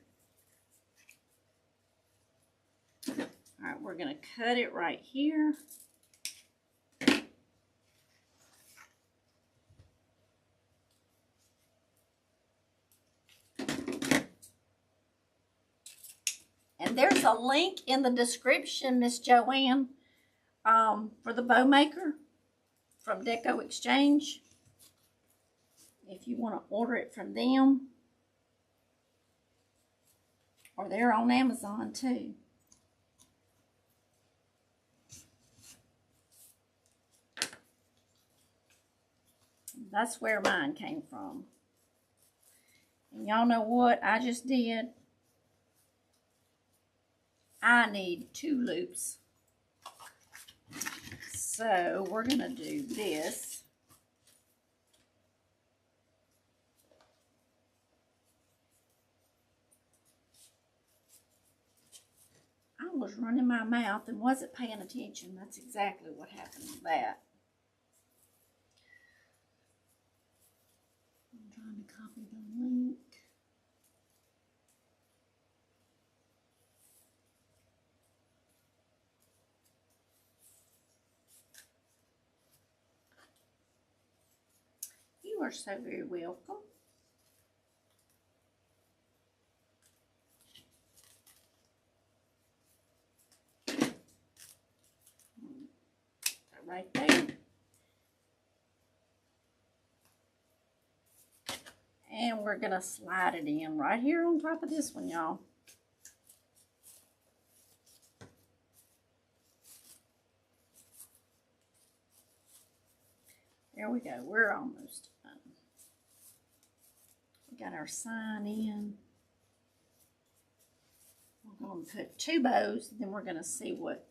All right, we're going to cut it right here. And there's a link in the description, Miss Joanne, for the bow maker from Deco Exchange. If you want to order it from them. Or they're on Amazon too. That's where mine came from. And y'all know what I just did? I need 2 loops. So we're going to do this. I was running my mouth and wasn't paying attention. That's exactly what happened with that. I'm trying to copy the link. You are so very welcome. Right there. And we're going to slide it in right here on top of this one, y'all. There we go. We're almost done. We got our sign in. We're going to put 2 bows, then we're going to see what.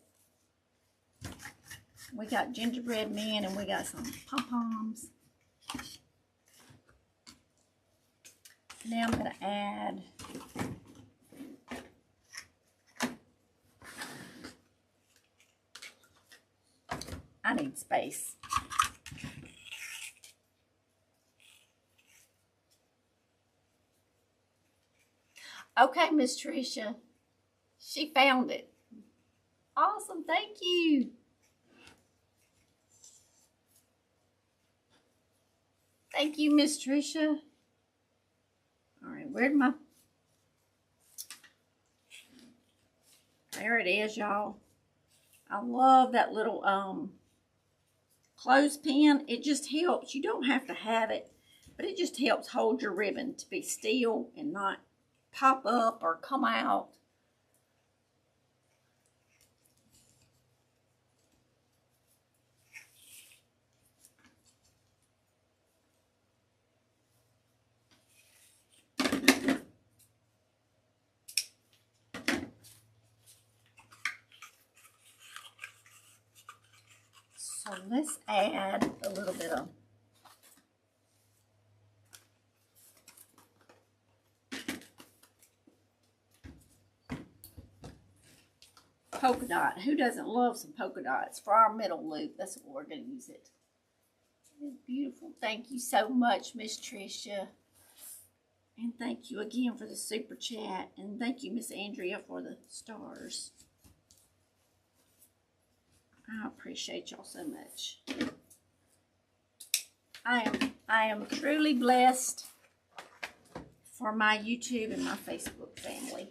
We got Gingerbread Man and we got some pom-poms. Now I'm going to add I need space. Okay, Miss Tricia. She found it. Awesome, thank you. Thank you, Miss Tricia. All right, where'd my... There it is, y'all. I love that little clothespin. It just helps. You don't have to have it, but it just helps hold your ribbon to be still and not pop up or come out. So let's add a little bit of polka dot. Who doesn't love some polka dots for our middle loop? That's what we're going to use it. It's beautiful. Thank you so much, Miss Tricia. And thank you again for the super chat. And thank you, Miss Andrea, for the stars. I appreciate y'all so much. I am truly blessed for my YouTube and my Facebook family.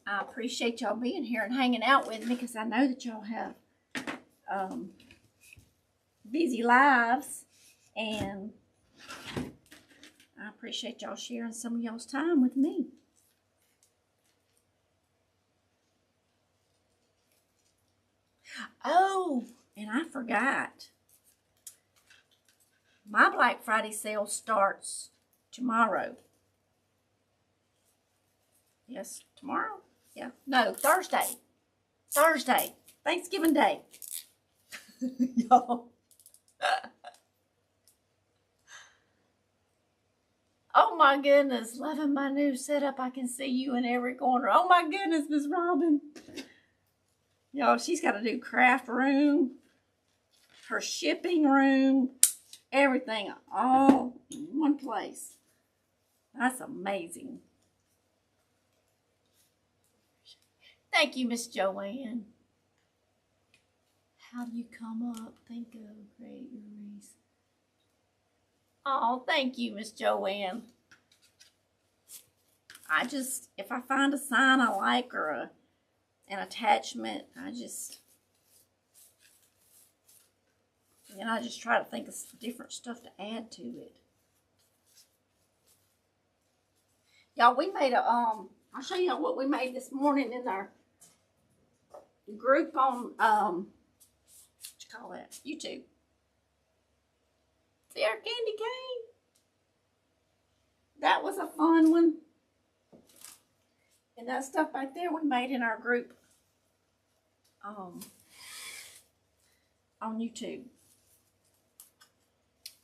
I appreciate y'all being here and hanging out with me because I know that y'all have busy lives, and I appreciate y'all sharing some of y'all's time with me. Oh, and I forgot. My Black Friday sale starts tomorrow. Yes, tomorrow? Yeah. No, Thursday. Thursday. Thanksgiving Day. Y'all. Oh my goodness. Loving my new setup. I can see you in every corner. Oh my goodness, Miss Robin. Y'all, she's got a new craft room, her shipping room, everything all in one place. That's amazing. Thank you, Miss Joanne. How do you come up? Think of create your wreath. Oh, thank you, Miss Joanne. If I find a sign I like or an attachment, I just try to think of different stuff to add to it. Y'all, we made I'll show y'all what we made this morning in our group on, what you call that? YouTube. See our candy cane? That was a fun one. And that stuff back there we made in our group on YouTube.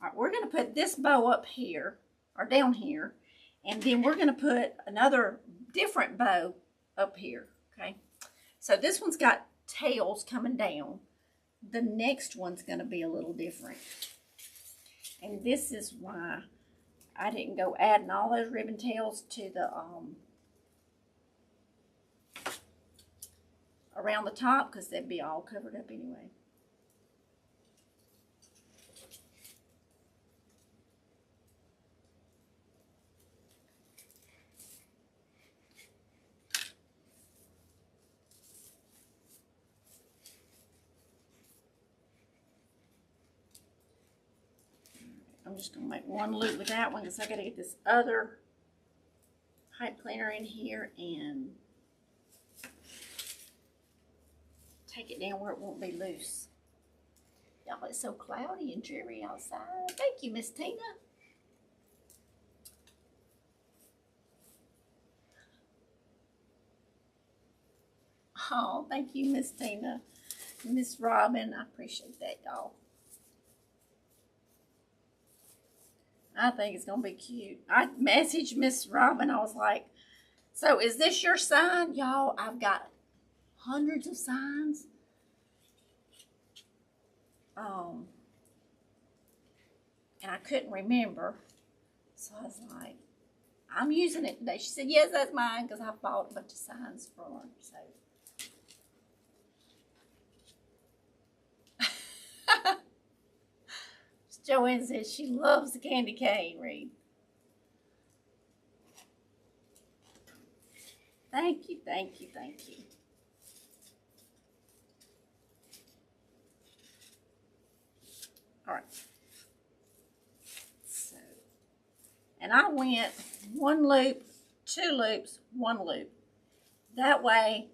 All right, we're going to put this bow up here, or down here, and then we're going to put another different bow up here, okay? So this one's got tails coming down. The next one's going to be a little different. And this is why I didn't go adding all those ribbon tails to the around the top, because they'd be all covered up anyway. I'm just going to make one loop with that one because I got to get this other pipe cleaner in here and take it down where it won't be loose. Y'all, it's so cloudy and dreary outside. Thank you, Miss Tina. Oh, thank you, Miss Tina. Miss Robin, I appreciate that, y'all. I think it's going to be cute. I messaged Miss Robin. I was like, so is this your sign? Y'all, I've got hundreds of signs. And I couldn't remember. So I was like, I'm using it today. She said, yes, that's mine, because I bought a bunch of signs for her. So. Joanne says she loves the candy cane, Reed. Thank you, thank you, thank you. All right. So, and I went one loop, two loops, one loop. That way,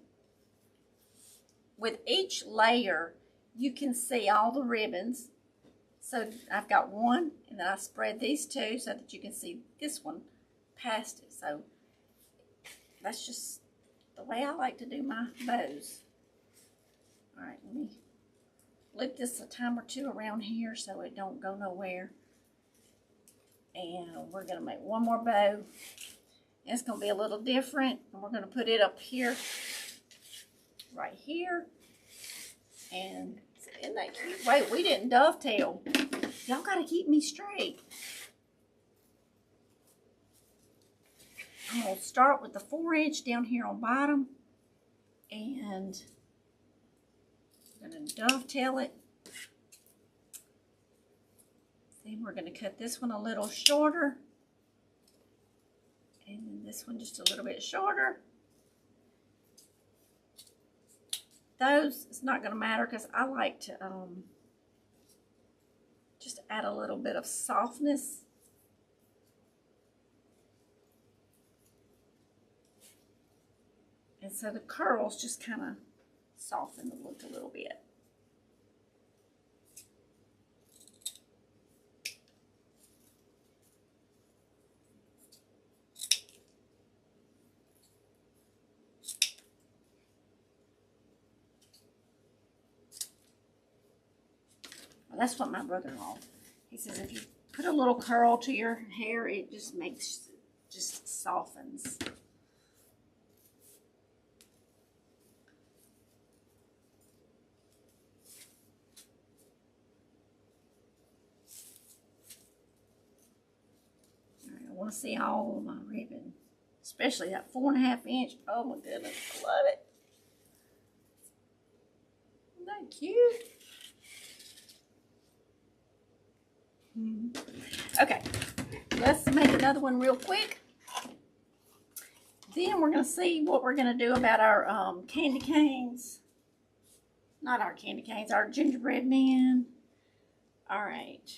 with each layer, you can see all the ribbons. So I've got one, and then I spread these two so that you can see this one past it. So that's just the way I like to do my bows. All right, let me loop this a time or two around here so it don't go nowhere. And we're going to make one more bow. It's going to be a little different. And we're going to put it up here, right here. And isn't that cute? Wait, we didn't dovetail. Y'all got to keep me straight. I'm going to start with the 4-inch down here on bottom. And I'm going to dovetail it. Then we're going to cut this one a little shorter. And then this one just a little bit shorter. those, it's not going to matter because I like to just add a little bit of softness. And so the curls just kind of soften the look a little bit. That's what my brother-in-law, he says, if you put a little curl to your hair, it just softens. All right, I want to see all of my ribbon, especially that 4.5 inch. Oh my goodness, I love it. Isn't that cute? Okay, let's make another one real quick. Then we're going to see what we're going to do about our candy canes. Not our candy canes, our gingerbread men. All right.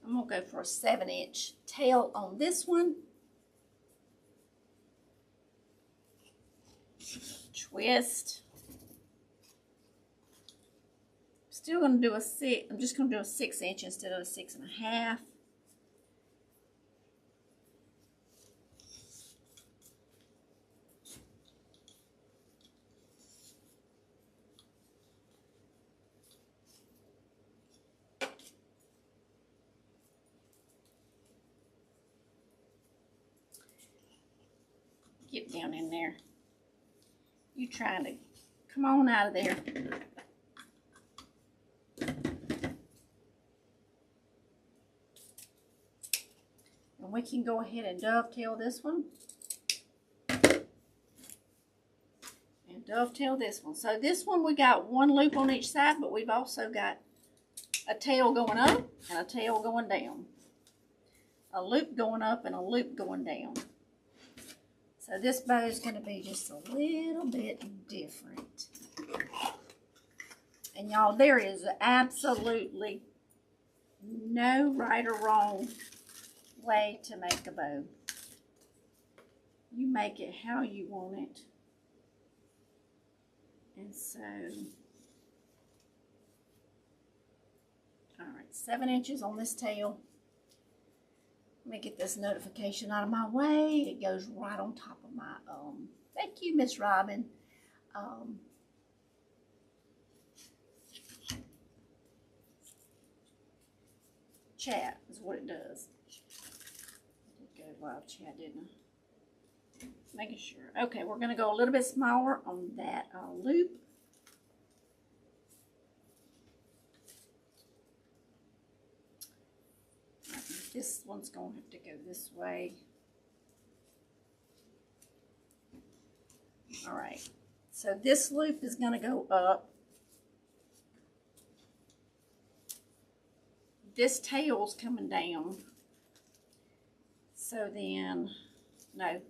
I'm going to go for a 7-inch tail on this one. Twist. Still going to do a 6. I'm just going to do a 6-inch instead of a 6.5. Get down in there. You trying to come on out of there. And we can go ahead and dovetail this one. And dovetail this one. So this one we got one loop on each side, but we've also got a tail going up and a tail going down. A loop going up and a loop going down. So this bow is going to be just a little bit different. And y'all, there is absolutely no right or wrong way to make a bow. You make it how you want it. And so, all right, 7 inches on this tail. Let me get this notification out of my way. It goes right on top of my, thank you, Miss Robin. Chat is what it does. I did go live chat, didn't I? Making sure. Okay, we're going to go a little bit smaller on that loop. This one's going to have to go this way. All right, so this loop is going to go up. This tail's coming down. So then, no.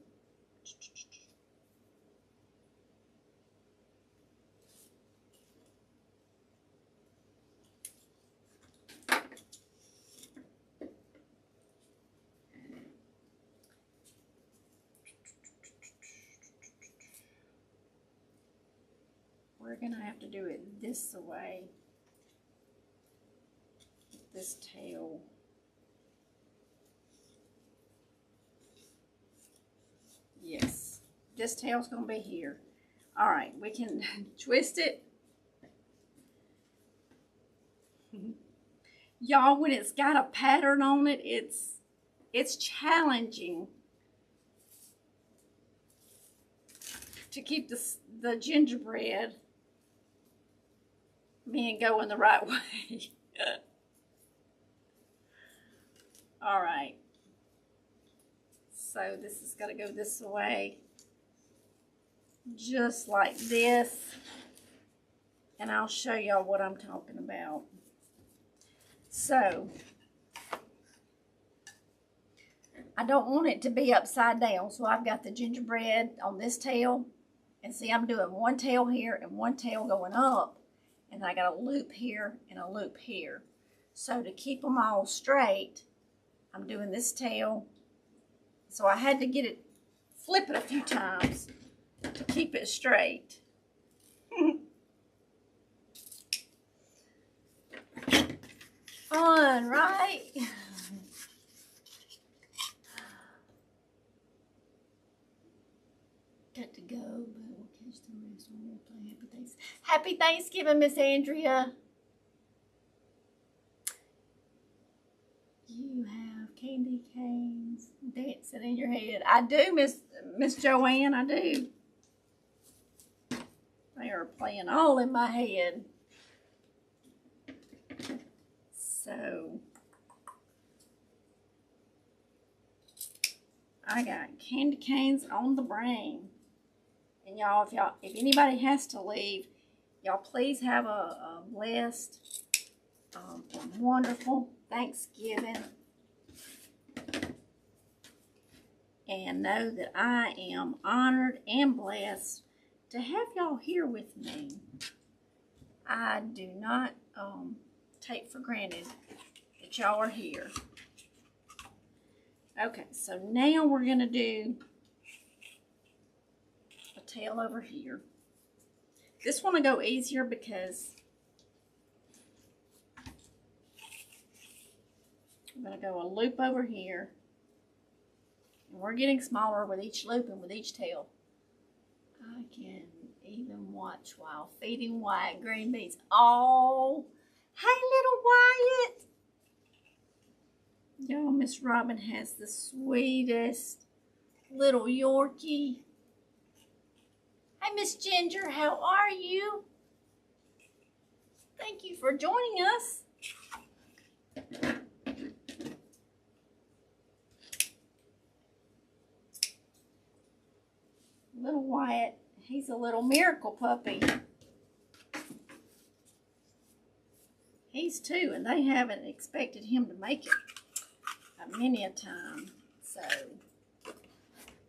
We're going to have to do it this way. This tail. Yes, this tail's going to be here. All right, we can twist it. Y'all, when it's got a pattern on it, it's challenging to keep the gingerbread men going the right way. All right. So this is going to go this way. Just like this. And I'll show y'all what I'm talking about. So, I don't want it to be upside down, so I've got the gingerbread on this tail. And see, I'm doing one tail here and one tail going up. And I got a loop here and a loop here. So to keep them all straight, I'm doing this tail. So I had to get it, flip it a few times to keep it straight. Fun, right? Got to go, but we'll catch the rest when we'll play Happy Thanksgiving. Happy Thanksgiving, Miss Andrea. You have candy canes dancing in your head. I do, Miss Joanne, I do. They are playing all in my head. So I got candy canes on the brain. And y'all, if anybody has to leave, y'all please have a blessed, wonderful Thanksgiving. And know that I am honored and blessed to have y'all here with me. I do not take for granted that y'all are here. Okay, so now we're going to do a tail over here. This one will go easier because I'm going to go a loop over here. And we're getting smaller with each loop and with each tail. I can even watch while feeding Wyatt green beans. Oh, hey, little Wyatt. Y'all, Miss Robin has the sweetest little Yorkie. Hey, Miss Ginger, how are you? Thank you for joining us. Little Wyatt, he's a little miracle puppy. He's 2, and they haven't expected him to make it many a time. So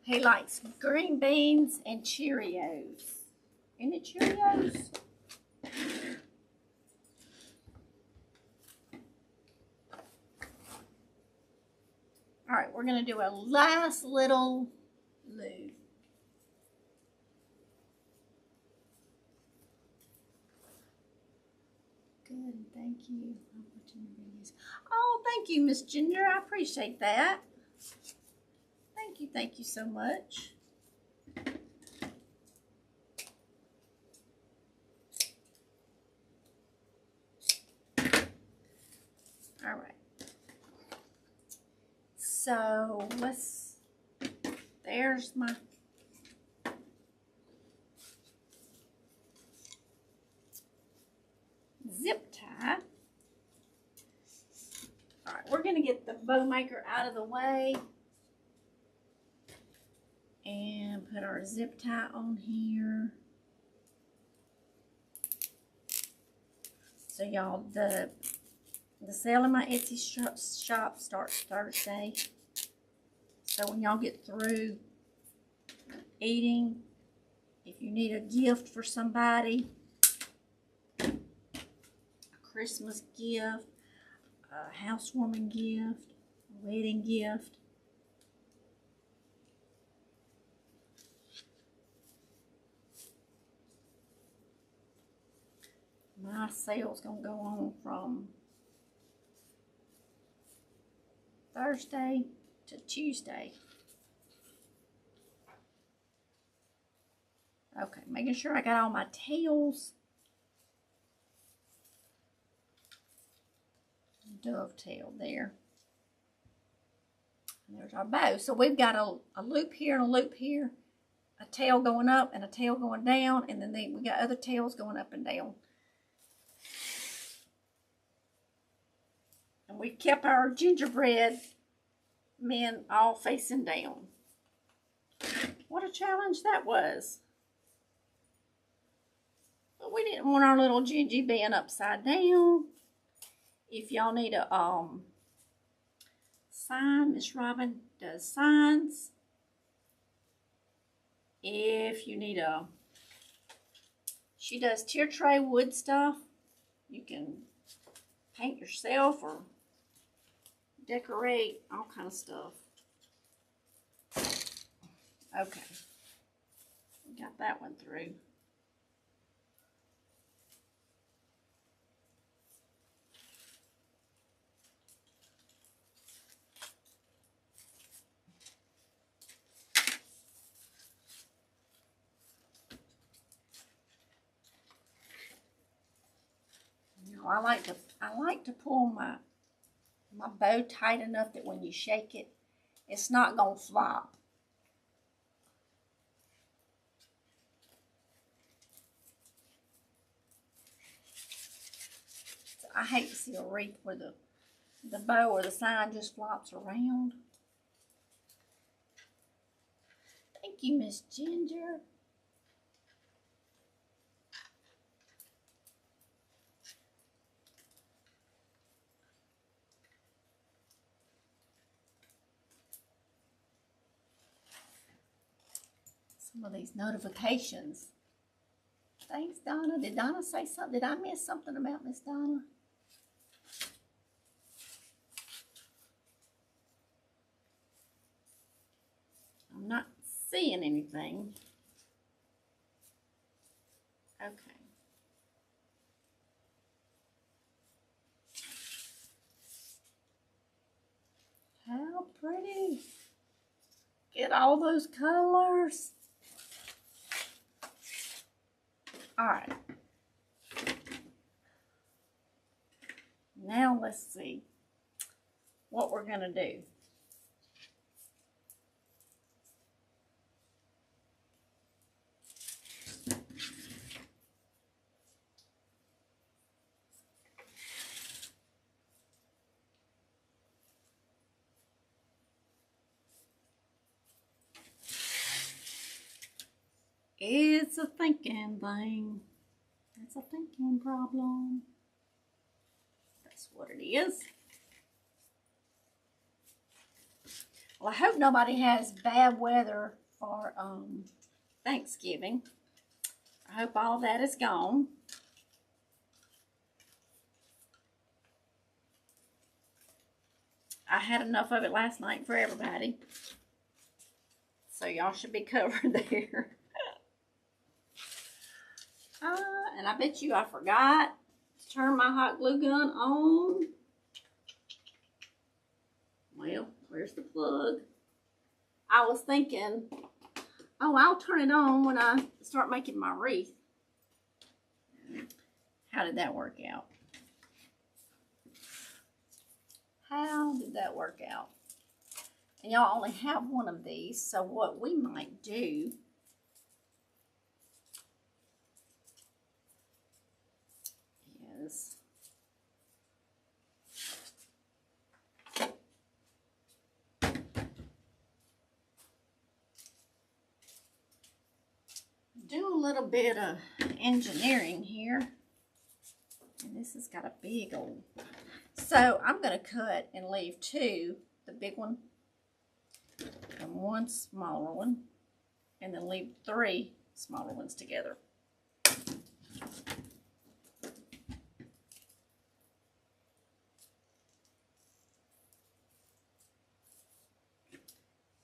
he likes green beans and Cheerios. Isn't it Cheerios? All right, we're going to do a last little loop. Good, thank you. Oh, thank you, Miss Ginger. I appreciate that. Thank you so much. All right. So there's my zip tie. All right, we're going to get the bow maker out of the way and put our zip tie on here. So y'all, the sale in my Etsy shop starts Thursday. So when y'all get through eating, if you need a gift for somebody, a Christmas gift, a housewarming gift, a wedding gift, my sale's gonna go on from Thursday to Tuesday. Okay, making sure I got all my tails. Dovetail there. And there's our bow. So we've got a loop here and a loop here, a tail going up and a tail going down, and then we got other tails going up and down. And we've kept our gingerbread men all facing down. What a challenge that was. But we didn't want our little Gingy being upside down. If y'all need a sign. Miss Robin does signs. If you need she does tier tray wood stuff. You can paint yourself or decorate, all kind of stuff. Okay, got that one through. I like to pull my bow tight enough that when you shake it, it's not gonna flop. So I hate to see a wreath where the bow or the sign just flops around. Thank you, Miss Ginger. Some of these notifications. Thanks, Donna. Did Donna say something? Did I miss something about Miss Donna? I'm not seeing anything. Okay. How pretty. Get all those colors. All right. Now let's see what we're going to do. It's a thinking thing. It's a thinking problem. That's what it is. Well, I hope nobody has bad weather for Thanksgiving. I hope all that is gone. I had enough of it last night for everybody. So y'all should be covered there. And I bet you I forgot to turn my hot glue gun on. Well, where's the plug? I was thinking, oh, I'll turn it on when I start making my wreath. How did that work out? How did that work out? And y'all only have one of these, so what we might do is do a little bit of engineering here. And this has got a big old... So I'm going to cut and leave two, the big one and one smaller one, and then leave three smaller ones together.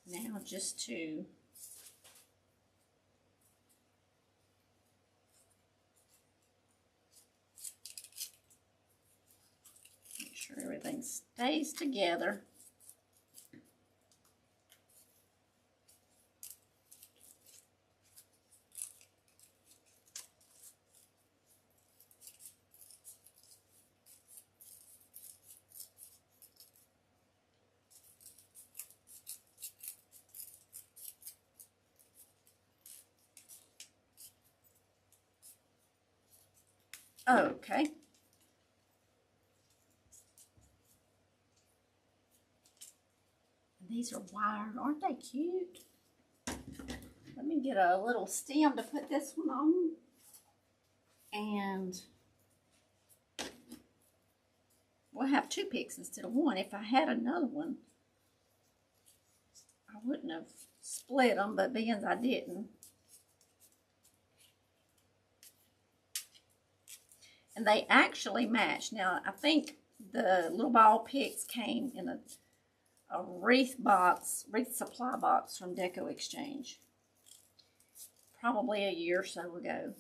Now just to make sure everything stays together. Okay. These are wired. Aren't they cute? Let me get a little stem to put this one on. And we'll have two picks instead of one. If I had another one, wouldn't have split them, but being I didn't. And they actually match. Now, I think the little ball picks came in a Wreath box, Wreath supply box from Deco Exchange. Probably a year or so ago.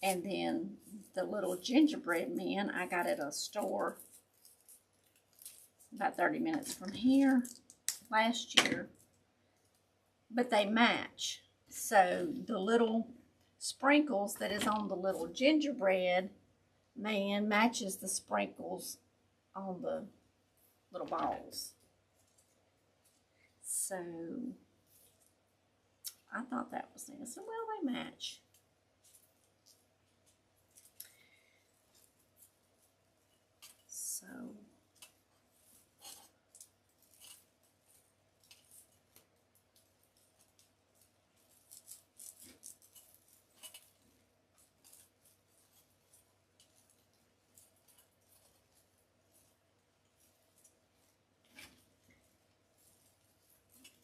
And then the little gingerbread men I got at a store about 30 minutes from here last year. But they match. So the little sprinkles that is on the little gingerbread man matches the sprinkles on the little balls. So I thought that was nice. So, well, they match.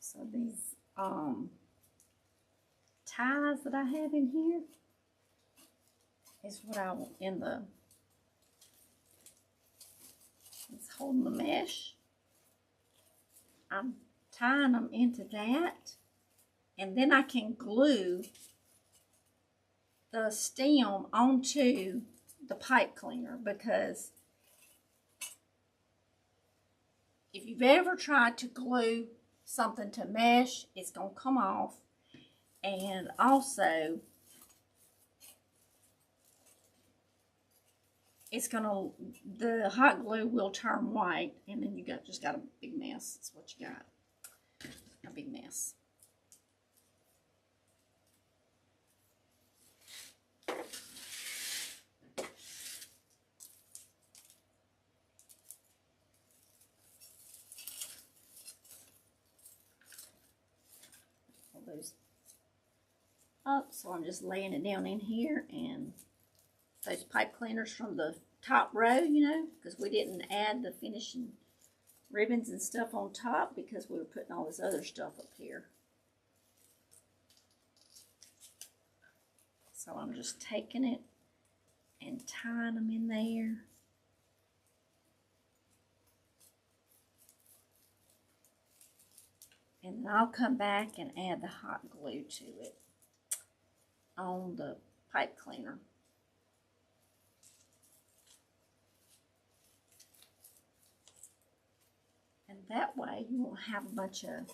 So these ties that I have in here is what I want in the, it's holding the mesh. I'm tying them into that, and then I can glue the stem onto the pipe cleaner, because if you've ever tried to glue something to mesh, it's going to come off. And also, it's going to, the hot glue will turn white, and then you just got a big mess. That's what you got, a big mess. Those up, so I'm just laying it down in here, and those pipe cleaners from the top row, you know, because we didn't add the finishing ribbons and stuff on top because we were putting all this other stuff up here. So I'm just taking it and tying them in there. And then I'll come back and add the hot glue to it on the pipe cleaner. And that way you won't have a bunch of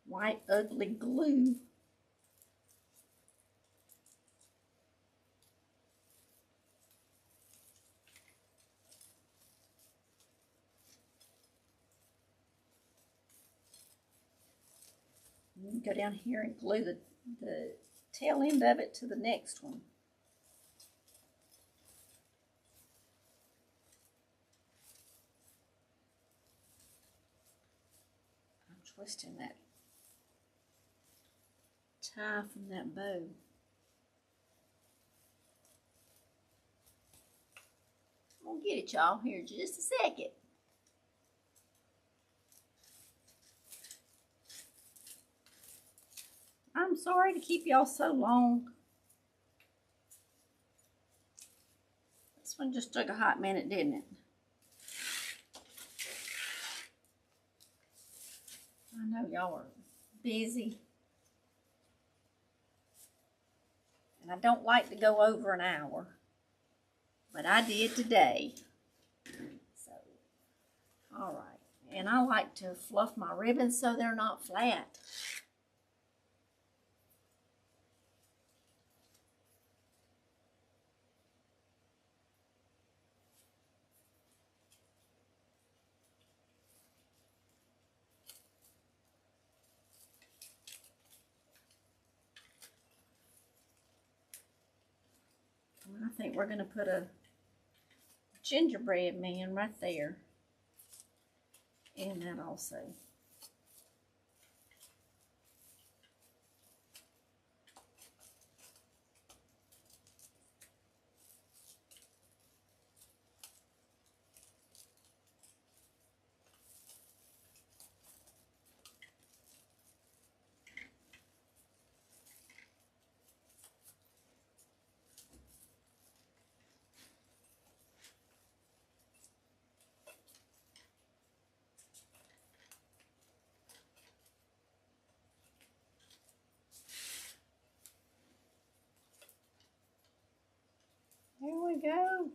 white ugly glue. You can go down here and glue the tail end of it to the next one. I'm twisting that tie from that bow. I'm gonna get it, y'all, here in just a second. I'm sorry to keep y'all so long. This one just took a hot minute, didn't it? I know y'all are busy. And I don't like to go over an hour, but I did today. So, all right. And I like to fluff my ribbons so they're not flat. I think we're going to put a gingerbread man right there in that also. we go.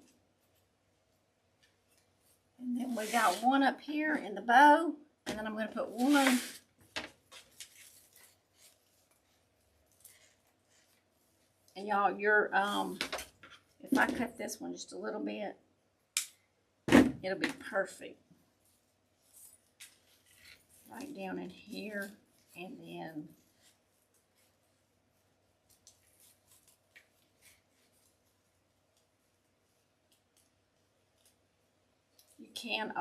And then we got one up here in the bow. And then I'm going to put one. And y'all, if I cut this one just a little bit, it'll be perfect. Right down in here, and then you can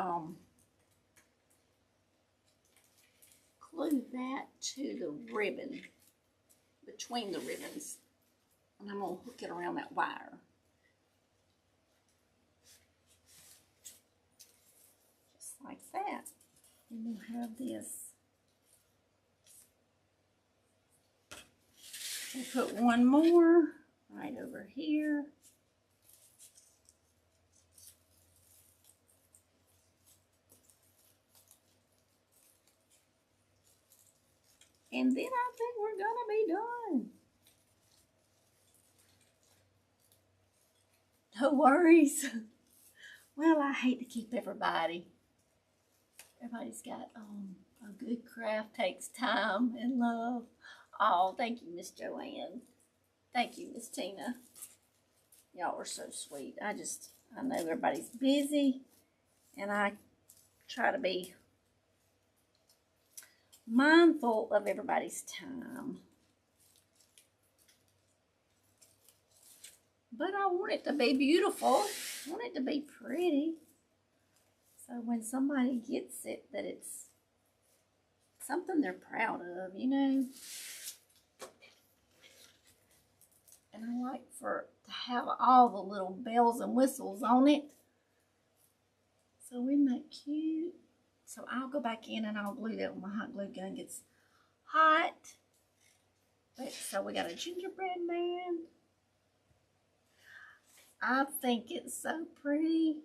glue that to the ribbon, between the ribbons, and I'm gonna hook it around that wire. Just like that. And we'll have this. We'll put one more right over here. And then I think we're gonna be done. No worries. Well, I hate to keep everybody. Everybody's got a good craft takes time and love. Oh, thank you, Miss Joanne. Thank you, Miss Tina. Y'all are so sweet. I know everybody's busy, and I try to be mindful of everybody's time. But I want it to be beautiful. I want it to be pretty. So when somebody gets it, that it's something they're proud of, you know. And I like to have all the little bells and whistles on it. So isn't that cute? So I'll go back in and I'll glue that when my hot glue gun gets hot. So we got a gingerbread man. I think it's so pretty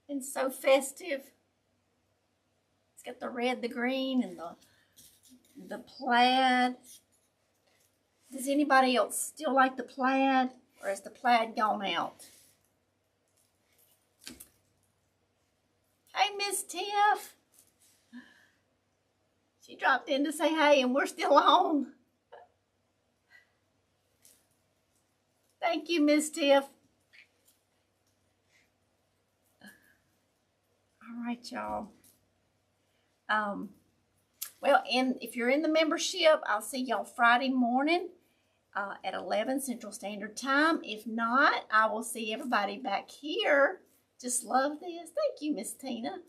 and so festive. It's got the red, the green, and the plaid. Does anybody else still like the plaid, or has the plaid gone out? Hey, Miss Tiff. She dropped in to say hey, and we're still on. Thank you, Miss Tiff. All right, y'all. Well, and if you're in the membership, I'll see y'all Friday morning at 11 Central Standard Time. If not, I will see everybody back here. Just love this. Thank you, Miss Tina.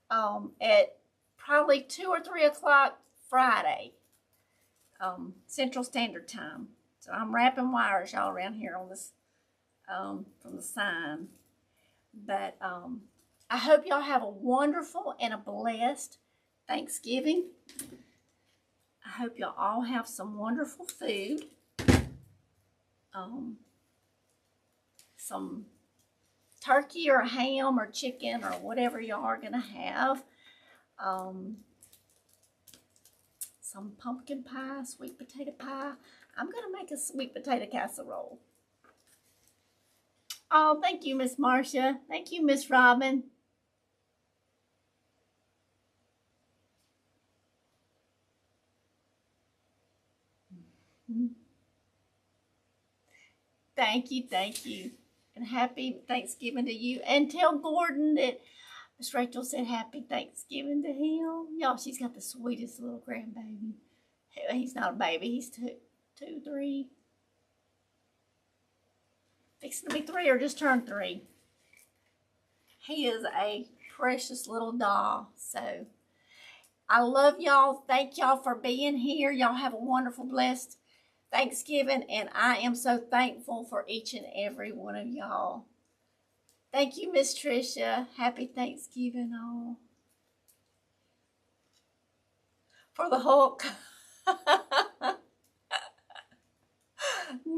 At probably 2 or 3 o'clock Friday, Central Standard Time. So I'm wrapping wires, y'all, around here on this from the sign. But I hope y'all have a wonderful and a blessed Thanksgiving. I hope y'all all have some wonderful food. Some turkey or ham or chicken or whatever y'all are going to have. Some pumpkin pie, sweet potato pie. I'm going to make a sweet potato casserole. Oh, thank you, Miss Marcia. Thank you, Miss Robin. Thank you, thank you. And happy Thanksgiving to you. And tell Gordon that Miss Rachel said happy Thanksgiving to him. Y'all, she's got the sweetest little grandbaby. He's not a baby. He's two, 3. Fixing to be 3 or just turned 3. He is a precious little doll. So I love y'all. Thank y'all for being here. Y'all have a wonderful, blessed Thanksgiving, and I am so thankful for each and every one of y'all. Thank you, Miss Tricia. Happy Thanksgiving, all. For the Hulk.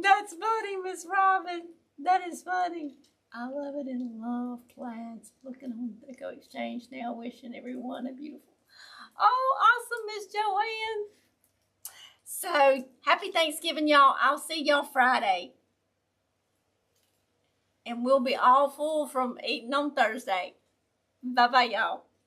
That's funny, Miss Robin. That is funny. I love it and love plaids. Looking on Deco Exchange now, wishing everyone a beautiful. Oh, awesome, Miss Joanne. So, happy Thanksgiving, y'all. I'll see y'all Friday. and we'll be all full from eating on Thursday. Bye-bye, y'all.